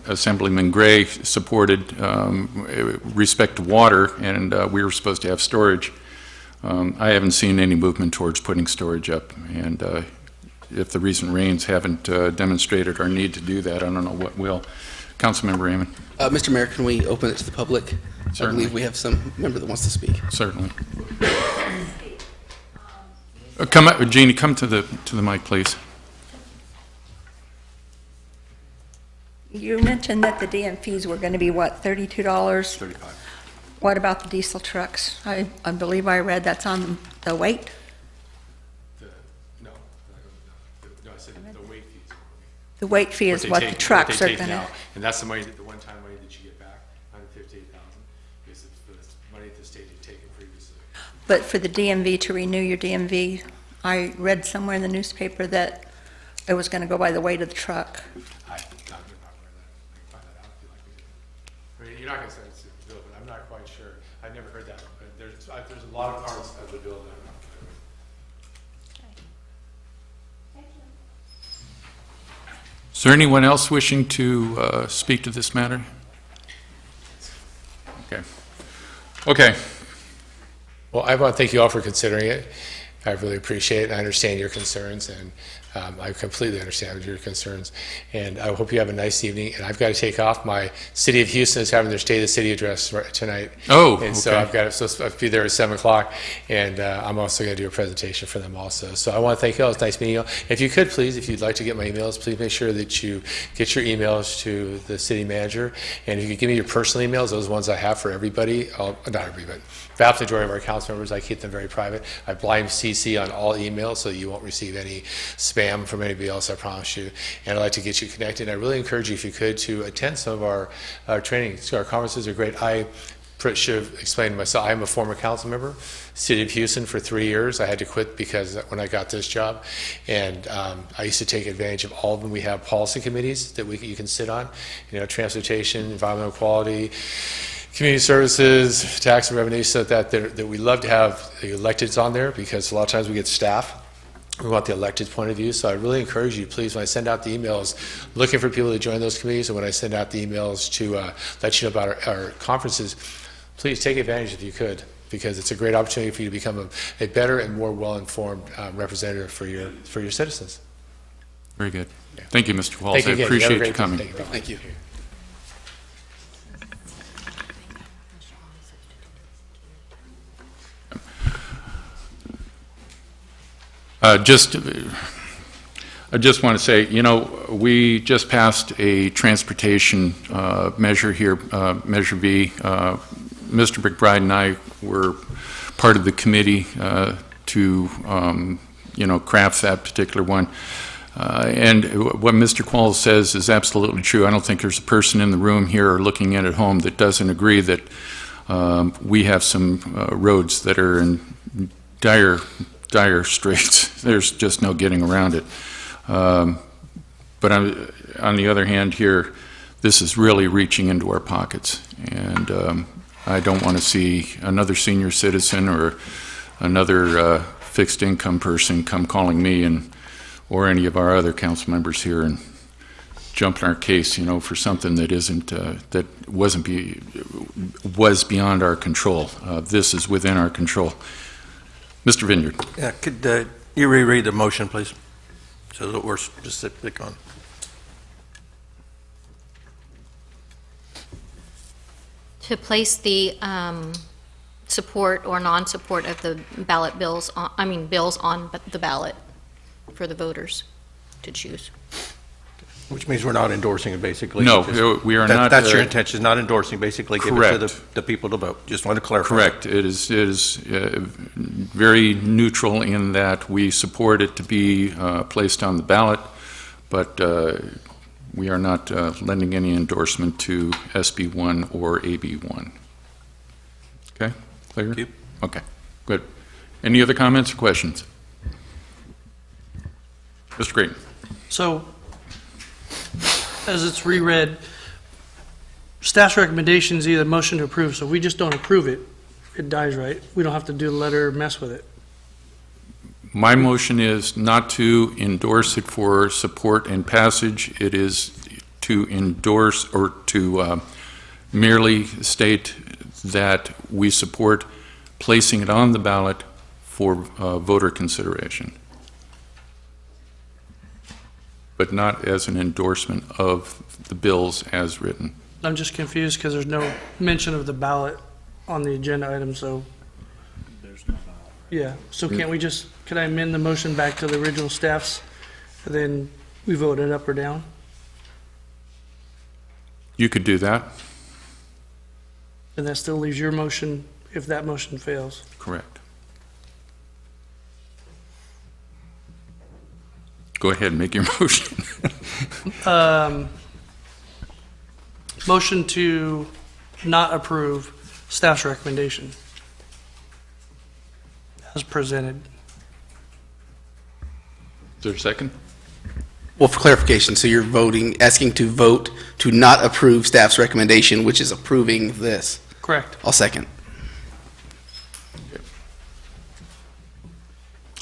Assemblyman Gray supported respect to water, and we were supposed to have storage. I haven't seen any movement towards putting storage up, and if the recent rains haven't demonstrated our need to do that, I don't know what will. Councilmember Raymond. Mr. Mayor, can we open it to the public? Certainly. I believe we have some member that wants to speak. Certainly. Come up, Jeannie, come to the mic, please. You mentioned that the DM fees were going to be, what, $32? 35. What about the diesel trucks? I believe I read that's on the weight. No, I said the weight fees. The weight fee is what the trucks are going gonna, And that's the money, the one-time money that you get back, $158,000, is the money that the state had taken previously. but for the DMV to renew your DMV, I read somewhere in the newspaper that it was gonna go by the weight of the truck. I'm not aware of that. I can find that out if you like me to. I mean, you're not going to send it to the bill, but I'm not quite sure. I've never heard that. But there's a lot of parts of the bill that I'm not familiar with. Is there anyone else wishing to speak to this matter? Okay. Okay. Well, I want to thank you all for considering it. I really appreciate it. I understand your concerns, and I completely understand your concerns. And I hope you have a nice evening. And I've got to take off. My City of Houston is having their State of the City address tonight. Oh, and so okay. I've got to be there at 7 o'clock, and I'm also going to do a presentation for them also. So I want to thank you all. It's nice meeting you all. If you could, please, if you'd like to get my emails, please make sure that you get your emails to the city manager. And if you could give me your personal emails, those ones I have for everybody, not everybody, vast majority of our council members, I keep them very private. I blind CC on all emails so you won't receive any spam from anybody else, I promise you. And I'd like to get you connected. I really encourage you, if you could, to attend some of our trainings. Our conferences are great. I should have explained myself. I'm a former council member, City of Houston for 3 years. I had to quit because when I got this job, and I used to take advantage of all of them. We have policy committees that you can sit on, transportation, environmental quality, community services, tax and revenue, so that we love to have the electeds on there, because a lot of times we get staff. We want the elected point of view. So I really encourage you, please, when I send out the emails, looking for people to join those committees, and when I send out the emails to let you know about our conferences, please take advantage if you could, because it's a great opportunity for you to become a better and more well-informed representative for your citizens. Very good. Thank you, Mr. Walls. Thank you I again. appreciate Have a you great coming. day. Thank you. I just want to say, we just passed a transportation measure here, Measure V. Mr. McBride and I were part of the committee to, craft that particular one. And what Mr. Qualls says is absolutely true. I don't think there's a person in the room here or looking in at home that doesn't agree that we have some roads that are in dire straits. There's just no getting around it. But on the other hand here, this is really reaching into our pockets. And I don't want to see another senior citizen or another fixed income person come calling me or any of our other council members here and jump in our case, for something that was beyond our control. This is within our control. Mr. Vineyard. Yeah, could you reread the motion, please, so that we're specific on? To place the support or non-support of the ballot bills, bills on the ballot for the voters to choose. Which means we're not endorsing it, basically. No, we are not. That's your intention, not endorsing, basically give it to the people to vote. Just want to clarify. Correct. It is very neutral in that we support it to be placed on the ballot, but we are not lending any endorsement to SB1 or AB1. Okay? Clear? Thank you. Okay, good. Any other comments or questions? Mr. Green. So, as it's reread, staff's recommendation is either motion to approve, so if we just don't approve it, it dies, right? We don't have to do the letter, mess with it. My motion is not to endorse it for support and passage. It is to endorse or to merely state that we support placing it on the ballot for voter consideration, but not as an endorsement of the bills as written. I'm just confused because there's no mention of the ballot on the agenda item, so. There's no ballot. Yeah, so can I amend the motion back to the original staff's, and then we vote it up or down? You could do that. And that still leaves your motion if that motion fails. Correct. Go ahead and make your motion. Motion to not approve staff's recommendation as presented. Is there a second? Well, for clarification, so you're asking to vote to not approve staff's recommendation, which is approving this. Correct. I'll second.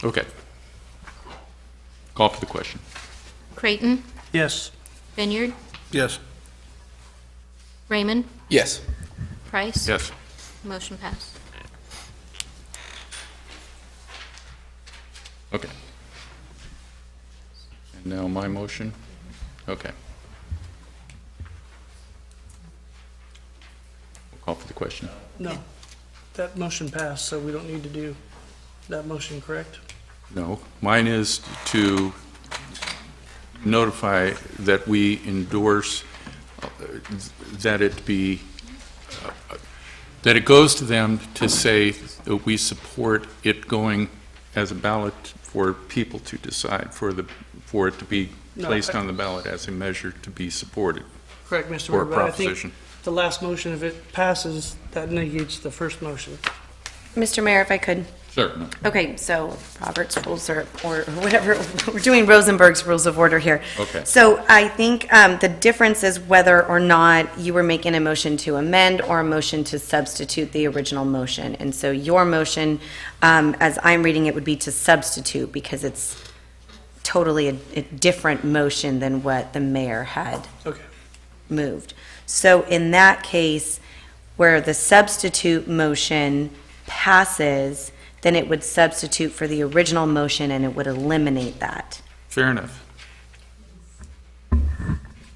Okay. Call for the question. Creighton, Yes. Vineyard, Yes. Raymond, Yes. Price. Yes. Motion passed. Okay. And now my motion? Okay. We'll call for the question. No. That motion passed, so we don't need to do that motion, correct? No, mine is to notify that we endorse that it be, that it goes to them to say that we support it going as a ballot for people to decide, for it to be No, placed on the ballot as a measure to be supported, Correct, Mr. or a Mayor, but I think proposition. the last motion, if it passes, that negates the first motion. Mr. Mayor, if I could. Sure. No. Okay, so Robert's rules or whatever, we're doing Rosenberg's Rules of Order here. Okay. So I think the difference is whether or not you were making a motion to amend or a motion to substitute the original motion. And so your motion, as I'm reading it, would be to substitute because it's totally a different motion than what the mayor had Okay. moved. So in that case, where the substitute motion passes, then it would substitute for the original motion and it would eliminate that. Fair enough.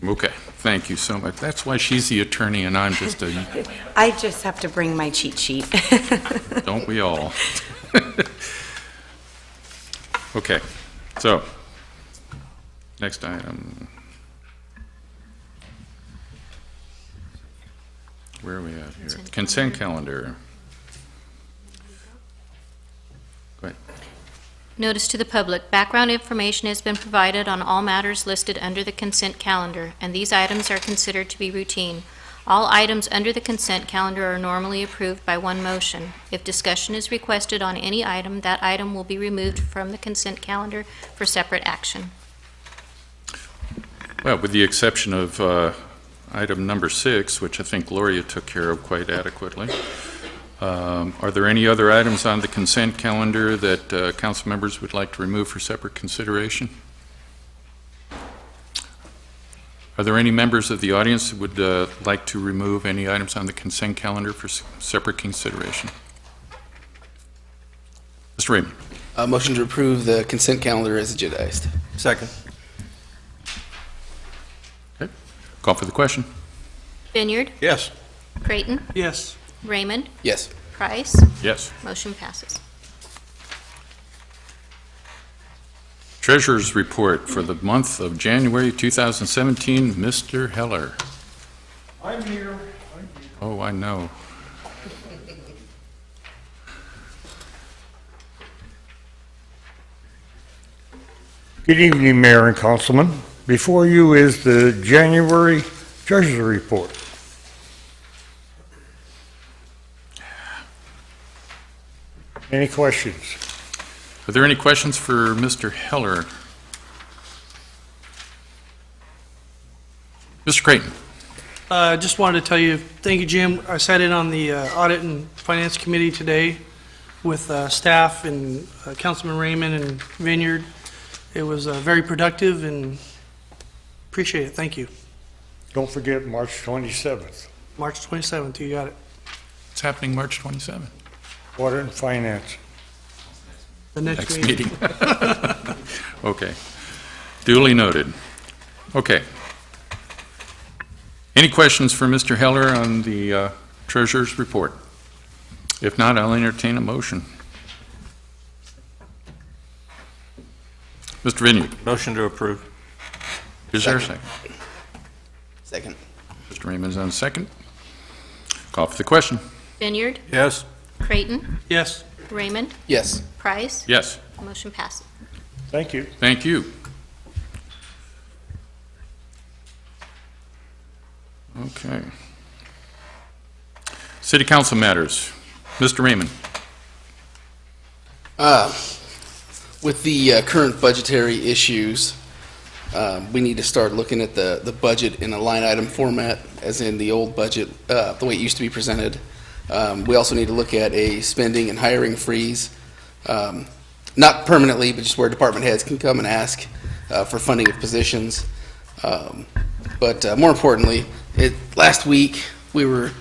Okay, thank you so much. That's why she's the attorney and I'm just a, I just have to bring my cheat sheet. don't we all? Okay, so, next item. Where are we at here? Consent calendar. Go ahead. Notice to the public, background information has been provided on all matters listed under the consent calendar, and these items are considered to be routine. All items under the consent calendar are normally approved by one motion. If discussion is requested on any item, that item will be removed from the consent calendar for separate action. Well, with the exception of item number 6, which I think Gloria took care of quite adequately, are there any other items on the consent calendar that council members would like to remove for separate consideration? Are there any members of the audience that would like to remove any items on the consent calendar for separate consideration? Mr. Raymond. Motion to approve the consent calendar as agendized. Second. Okay. Call for the question. Vineyard, Yes. Creighton, Yes. Raymond, Yes. Price. Yes. Motion passes. Treasurer's report for the month of January 2017, Mr. Heller. I'm here. Oh, I know. Good evening, Mayor and Councilman. Before you is the January Treasurer's Report. Any questions? Are there any questions for Mr. Heller? Mr. Creighton. I just wanted to tell you, thank you, Jim. I sat in on the Audit and Finance Committee today with staff and Councilman Raymond and Vineyard. It was very productive and appreciate it. Thank you. Don't forget March 27th, March 27th, you got it. It's happening March 27th. Water and Finance. The next Next meeting. meeting. Okay. Duly noted. Okay. Any questions for Mr. Heller on the Treasurer's report? If not, I'll entertain a motion. Mr. Vineyard, Motion to approve. is there a second? Second. Mr. Raymond's on second. Call for the question. Vineyard, Yes. Creighton, Yes. Raymond, Yes. Price. Yes. Motion passes. Thank you. Thank you. Okay. City Council matters. Mr. Raymond. With the current budgetary issues, we need to start looking at the budget in a line item format, as in the old budget, the way it used to be presented. We also need to look at a spending and hiring freeze, not permanently, but just where department heads can come and ask for funding of positions. But more importantly, last week, we were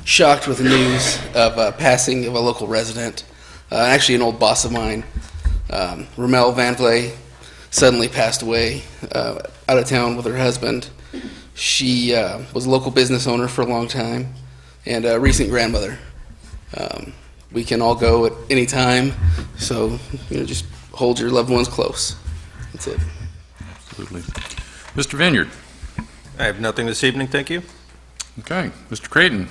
shocked with the news of passing of a local resident, actually an old boss of mine. Ramel Van Vley suddenly passed away out of town with her husband. She was a local business owner for a long time and a recent grandmother. We can all go at any time, so just hold your loved ones close. That's it. Absolutely. Mr. Vineyard. I have nothing this evening, thank you. Okay. Mr. Creighton.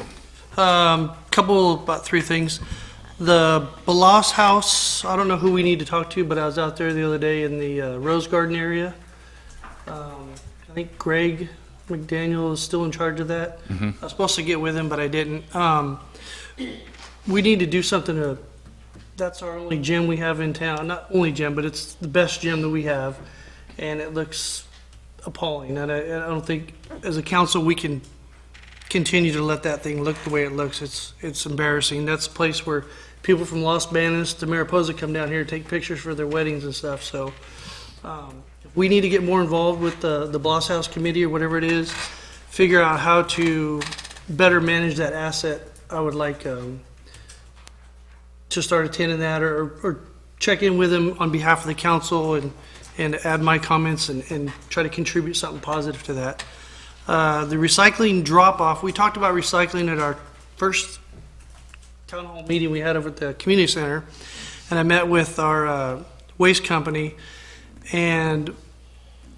About three things. The Balas House, I don't know who we need to talk to, but I was out there the other day in the Rose Garden area. I think Greg McDaniel is still in charge of that. I was supposed to get with him, but I didn't. We need to do something that's our only gym we have in town. Not only gym, but it's the best gym that we have, and it looks appalling. And I don't think, as a council, we can continue to let that thing look the way it looks. It's embarrassing. That's a place where people from Los Banos to Mariposa come down here and take pictures for their weddings and stuff. So we need to get more involved with the Bloss House Committee or whatever it is, figure out how to better manage that asset. I would like to start attending that or check in with them on behalf of the council and add my comments and try to contribute something positive to that. The recycling drop-off, we talked about recycling at our first town hall meeting we had over at the community center, and I met with our waste company, and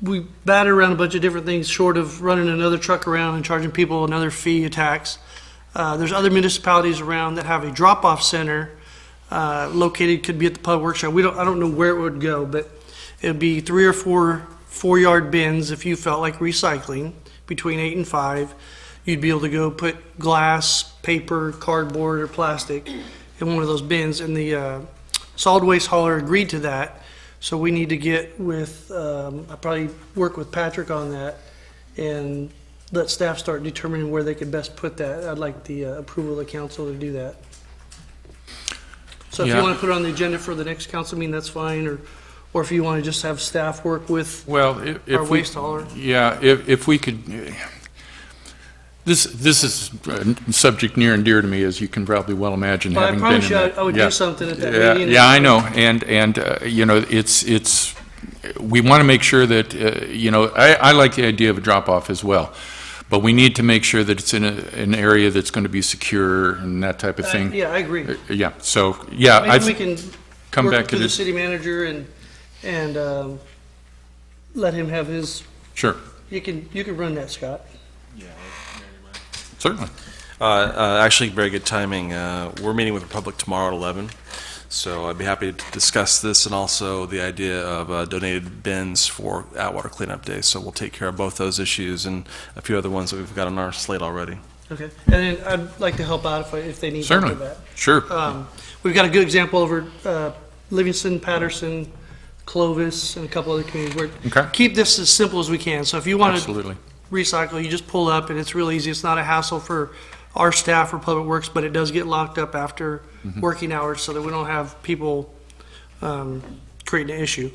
we batted around a bunch of different things short of running another truck around and charging people another fee, a tax. There's other municipalities around that have a drop-off center located, could be at the public workshop. I don't know where it would go, but it would be 3 or 4 4-yard bins if you felt like recycling, between 8 and 5. You'd be able to go put glass, paper, cardboard, or plastic in one of those bins, and the solid waste hauler agreed to that. So we need to get with, I'll probably work with Patrick on that and let staff start determining where they could best put that. I'd like the approval of the council to do that. So if you Yeah. want to put it on the agenda for the next council meeting, that's fine, or if you want to just have staff work with Well, our waste hauler. Yeah, if we could, this is a subject near and dear to me, as you can probably well imagine, Well, I having been promise in you that. I would Yeah. do something at that Yeah, meeting. yeah, I know, and it's, we want to make sure that, I like the idea of a drop-off as well, but we need to make sure that it's in an area that's going to be secure and that type of thing. Yeah, I agree. Yeah, so, yeah, Maybe we can come work back to with the this. city manager and let him have his, Sure, you can run that, Scott. certainly. Actually, very good timing. We're meeting with Republic tomorrow at 11, so I'd be happy to discuss this and also the idea of donated bins for Atwater Cleanup Day. So we'll take care of both those issues and a few other ones that we've got on our slate already. Okay, and then I'd like to help out if they need help Certainly, with that. sure. We've got a good example over Livingston, Patterson, Clovis, and a couple other communities where Okay. keep this as simple as we can. So if you want to Absolutely. recycle, you just pull up and it's real easy. It's not a hassle for our staff or Public Works, but it does get locked up after working hours so that we don't have people creating an issue.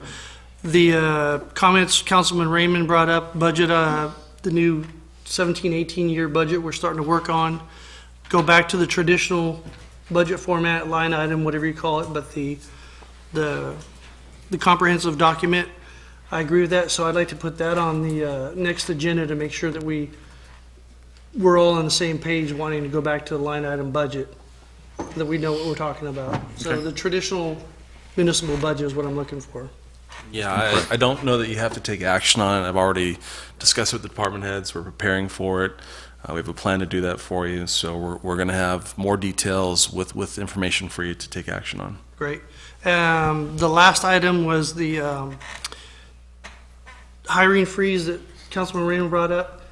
The comments Councilman Raymond brought up, budget, the new 17-18 year budget we're starting to work on. Go back to the traditional budget format, line item, whatever you call it, but the comprehensive document, I agree with that, so I'd like to put that on the next agenda to make sure that we're all on the same page wanting to go back to the line item budget, that we know what we're talking about. So Okay. the traditional municipal budget is what I'm looking for. Yeah, I don't know that you have to take action on it. I've already discussed it with the department heads. We're preparing for it. We have a plan to do that for you, so we're going to have more details with information for you to take action on. Great. The last item was the hiring freeze that Councilman Raymond brought up.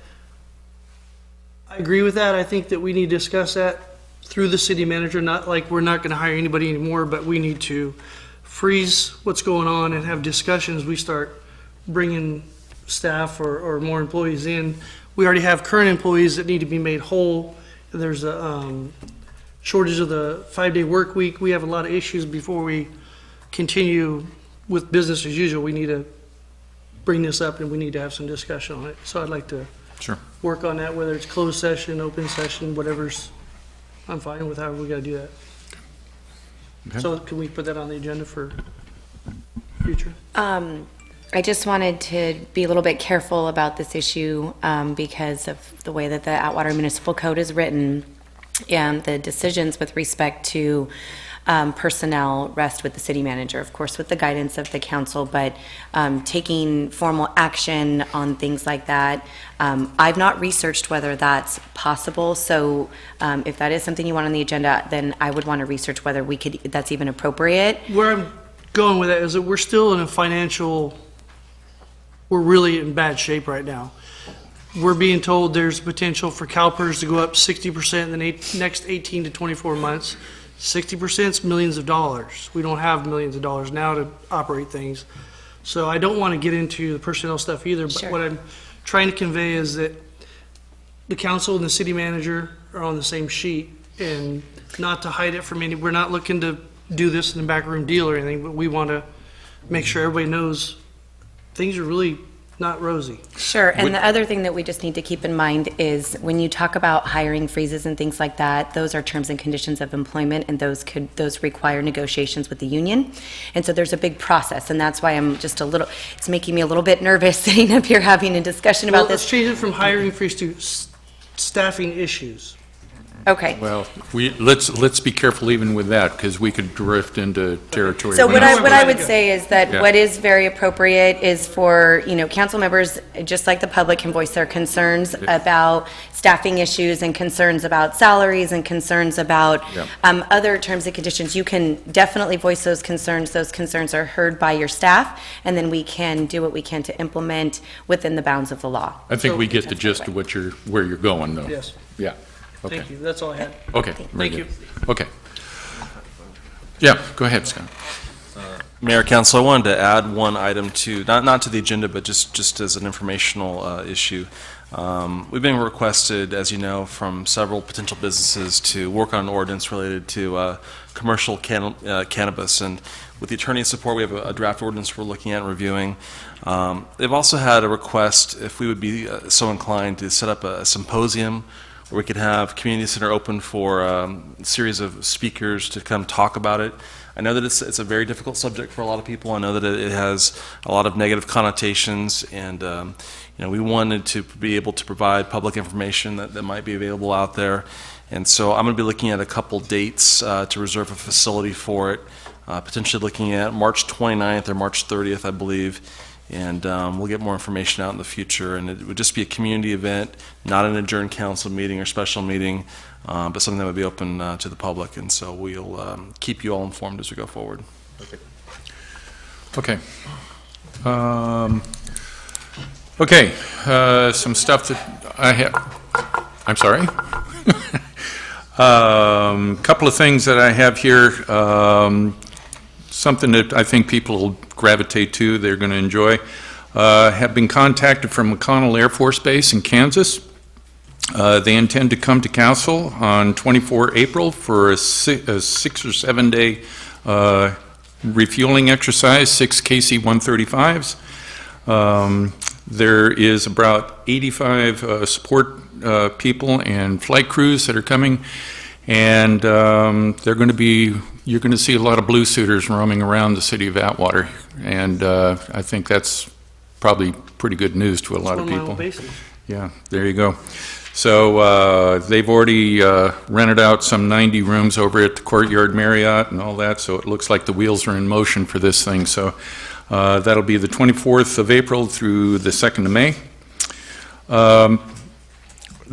I agree with that. I think that we need to discuss that through the city manager, not like we're not going to hire anybody anymore, but we need to freeze what's going on and have discussions. We start bringing staff or more employees in. We already have current employees that need to be made whole. There's a shortage of the 5-day work week. We have a lot of issues before we continue with business as usual. We need to bring this up and we need to have some discussion on it. So I'd like to Sure. work on that, whether it's closed session, open session, whatever's, I'm fine with however we gotta do that. Okay. So can we put that on the agenda for future? I just wanted to be a little bit careful about this issue because of the way that the Atwater Municipal Code is written, and the decisions with respect to personnel rest with the city manager, of course, with the guidance of the council, but taking formal action on things like that, I've not researched whether that's possible, so if that is something you want on the agenda, then I would want to research whether we could, that's even appropriate. Where I'm going with that is that we're still in a financial, we're really in bad shape right now. We're being told there's potential for CalPERS to go up 60% in the next 18 to 24 months. 60% is millions of dollars. We don't have millions of dollars now to operate things. So I don't want to get into the personnel stuff either, but Sure. what I'm trying to convey is that the council and the city manager are on the same sheet, and not to hide it from any, we're not looking to do this in the backroom deal or anything, but we want to make sure everybody knows things are really not rosy. Sure, and the other thing that we just need to keep in mind is when you talk about hiring freezes and things like that, those are terms and conditions of employment, and those require negotiations with the union. And so there's a big process, and that's why I'm just a little, it's making me a little bit nervous sitting up here having a discussion Well, about let's this. change it from hiring freeze to staffing issues. Okay. Well, let's be careful even with that, because we could drift into territory. So we're what not- I would say is that Yeah. what is very appropriate is for, council members, just like the public, can voice their concerns about staffing issues and concerns about salaries and concerns about Yeah. other terms and conditions. You can definitely voice those concerns. Those concerns are heard by your staff, and then we can do what we can to implement within the bounds of the law. I think we get the gist of where you're going, though. Yes. Yeah. Okay. Thank you. That's all I had. Okay. very Thank good. Okay. Yeah, go ahead, Scott. Mayor, Council, I wanted to add one item to, not to the agenda, but just as an informational issue. We've been requested, as you know, from several potential businesses to work on an ordinance related to commercial cannabis, and with the attorney's support, we have a draft ordinance we're looking at and reviewing. They've also had a request, if we would be so inclined, to set up a symposium where we could have community center open for a series of speakers to come talk about it. I know that it's a very difficult subject for a lot of people. I know that it has a lot of negative connotations, and we wanted to be able to provide public information that might be available out there. And so I'm going to be looking at a couple dates to reserve a facility for it, potentially looking at March 29th or March 30th, I believe. And we'll get more information out in the future. And it would just be a community event, not an adjourned council meeting or special meeting, but something that would be open to the public. And so we'll keep you all informed as we go forward. Okay. Okay, some stuff that I have, I'm sorry. Couple of things that I have here, something that I think people will gravitate to, they're going to enjoy. Have been contacted from McConnell Air Force Base in Kansas. They intend to come to council on 24 April for a 6 or 7 day refueling exercise, 6 KC-135s. There is about 85 support people and flight crews that are coming, and they're going to be, you're going to see a lot of blue suiters roaming around the city of Atwater, and I think that's probably pretty good news to a lot of people. Yeah, there you go. So they've already rented out some 90 rooms over at the Courtyard Marriott and all that, so it looks like the wheels are in motion for this thing. So that'll be the 24th of April through the 2nd of May.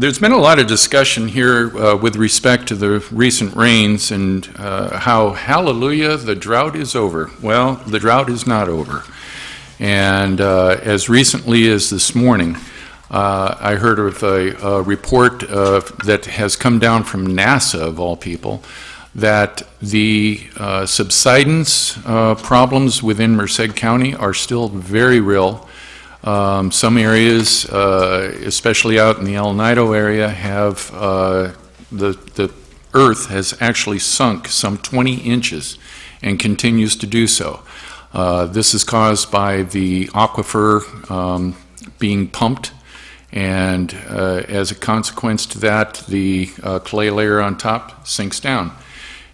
There's been a lot of discussion here with respect to the recent rains and how, hallelujah, the drought is over. Well, the drought is not over. And as recently as this morning, I heard of a report that has come down from NASA, of all people, that the subsidence problems within Merced County are still very real. Some areas, especially out in the El Nido area, have the earth has actually sunk some 20 inches and continues to do so. This is caused by the aquifer being pumped, and as a consequence to that, the clay layer on top sinks down,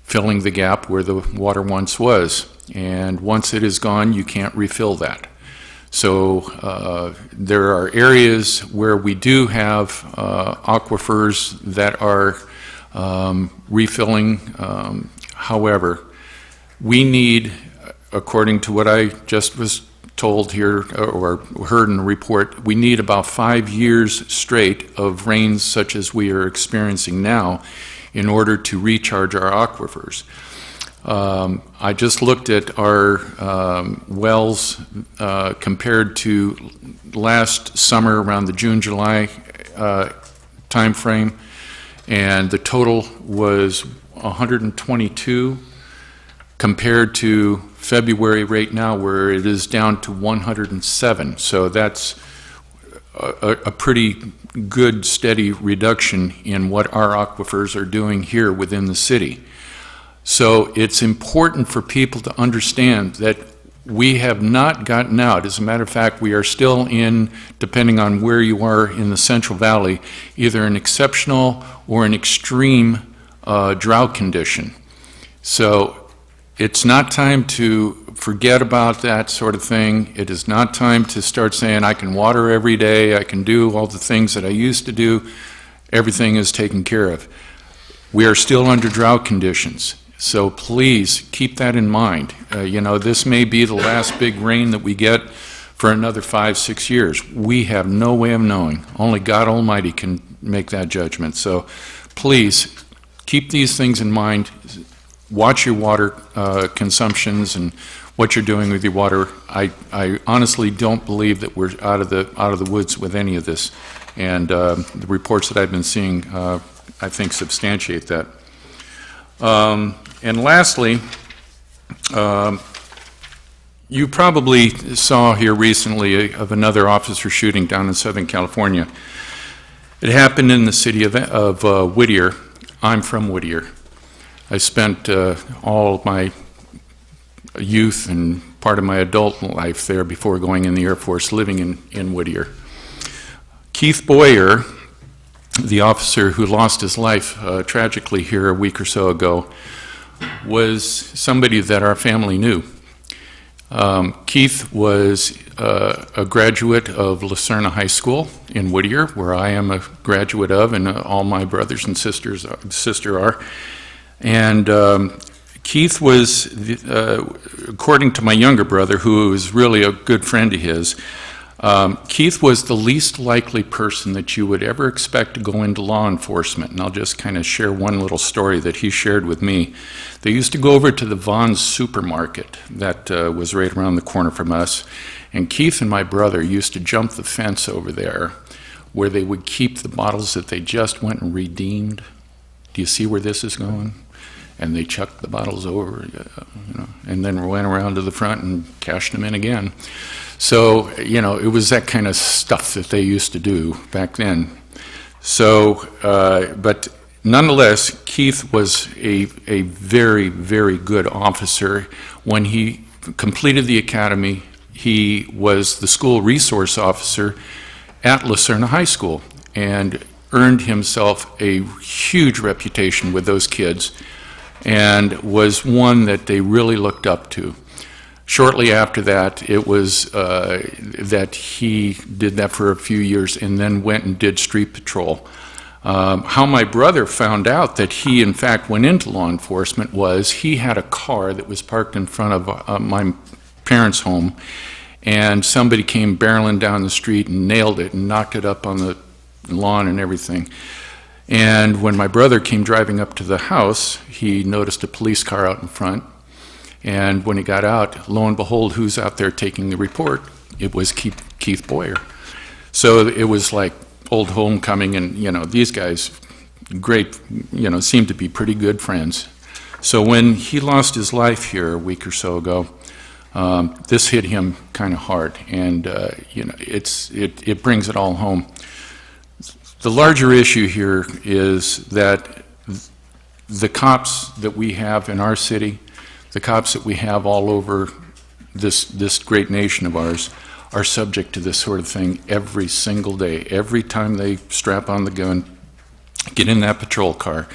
filling the gap where the water once was. And once it is gone, you can't refill that. So there are areas where we do have aquifers that are refilling. However, we need, according to what I just was told here or heard in the report, we need about 5 years straight of rains such as we are experiencing now in order to recharge our aquifers. I just looked at our wells compared to last summer around the June-July time frame, and the total was 122 compared to February right now, where it is down to 107. So that's a pretty good steady reduction in what our aquifers are doing here within the city. So it's important for people to understand that we have not gotten out. As a matter of fact, we are still in, depending on where you are in the Central Valley, either an exceptional or an extreme drought condition. So it's not time to forget about that sort of thing. It is not time to start saying, I can water every day, I can do all the things that I used to do. Everything is taken care of. We are still under drought conditions. So please keep that in mind. You know, this may be the last big rain that we get for another 5-6 years. We have no way of knowing. Only God Almighty can make that judgment. So please keep these things in mind. Watch your water consumptions and what you're doing with your water. I honestly don't believe that we're out of the woods with any of this. And the reports that I've been seeing, I think, substantiate that. And lastly, you probably saw here recently of another officer shooting down in Southern California. It happened in the city of Whittier. I'm from Whittier. I spent all of my youth and part of my adult life there before going in the Air Force, living in Whittier. Keith Boyer, the officer who lost his life tragically here a week or so ago, was somebody that our family knew. Keith was a graduate of Lucerna High School in Whittier, where I am a graduate of, and all my brothers and sister are. And Keith was, according to my younger brother, who was really a good friend of his, Keith was the least likely person that you would ever expect to go into law enforcement. And I'll just kind of share one little story that he shared with me. They used to go over to the Vaughn's supermarket that was right around the corner from us. And Keith and my brother used to jump the fence over there where they would keep the bottles that they just went and redeemed. Do you see where this is going? And they chucked the bottles over, and then went around to the front and cashed them in again. So, it was that kind of stuff that they used to do back then. So, but nonetheless, Keith was a very, very good officer. When he completed the academy, he was the school resource officer at Lucerna High School and earned himself a huge reputation with those kids, and was one that they really looked up to. Shortly after that, it was that he did that for a few years and then went and did street patrol. How my brother found out that he, in fact, went into law enforcement was he had a car that was parked in front of my parents' home, and somebody came barreling down the street and nailed it and knocked it up on the lawn and everything. And when my brother came driving up to the house, he noticed a police car out in front. And when he got out, lo and behold, who's out there taking the report? It was Keith Boyer. So it was like old homecoming, and, these guys, great, seemed to be pretty good friends. So when he lost his life here a week or so ago, this hit him kind of hard, and, it brings it all home. The larger issue here is that the cops that we have in our city, the cops that we have all over this great nation of ours, are subject to this sort of thing every single day. Every time they strap on the gun, get in that patrol car,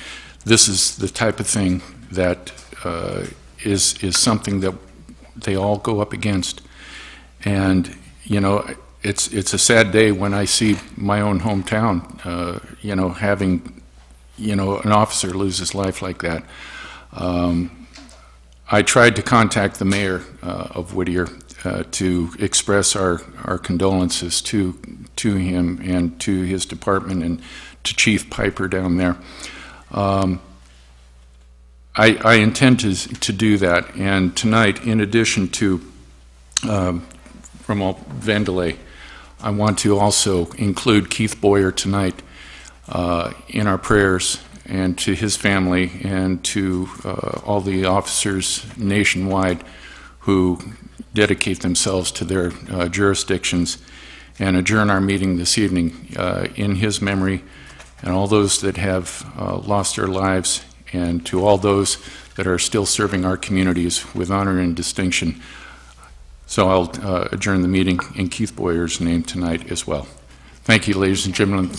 this is the type of thing that is something that they all go up against. And, it's a sad day when I see my own hometown, having, an officer lose his life like that. I tried to contact the mayor of Whittier to express our condolences to him and to his department and to Chief Piper down there. I intend to do that, and tonight, in addition to Romuald Vandelay, I want to also include Keith Boyer tonight in our prayers, and to his family, and to all the officers nationwide who dedicate themselves to their jurisdictions, and adjourn our meeting this evening in his memory, and all those that have lost their lives, and to all those that are still serving our communities with honor and distinction. So I'll adjourn the meeting in Keith Boyer's name tonight as well. Thank you, ladies and gentlemen.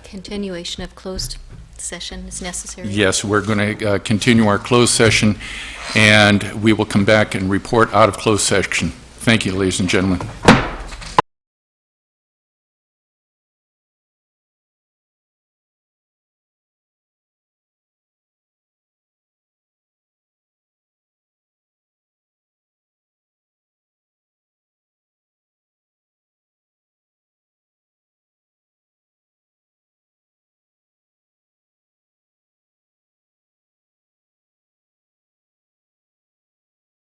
Continuation of closed session is necessary. Yes, we're going to continue our closed session, and we will come back and report out of closed session. Thank you, ladies and gentlemen.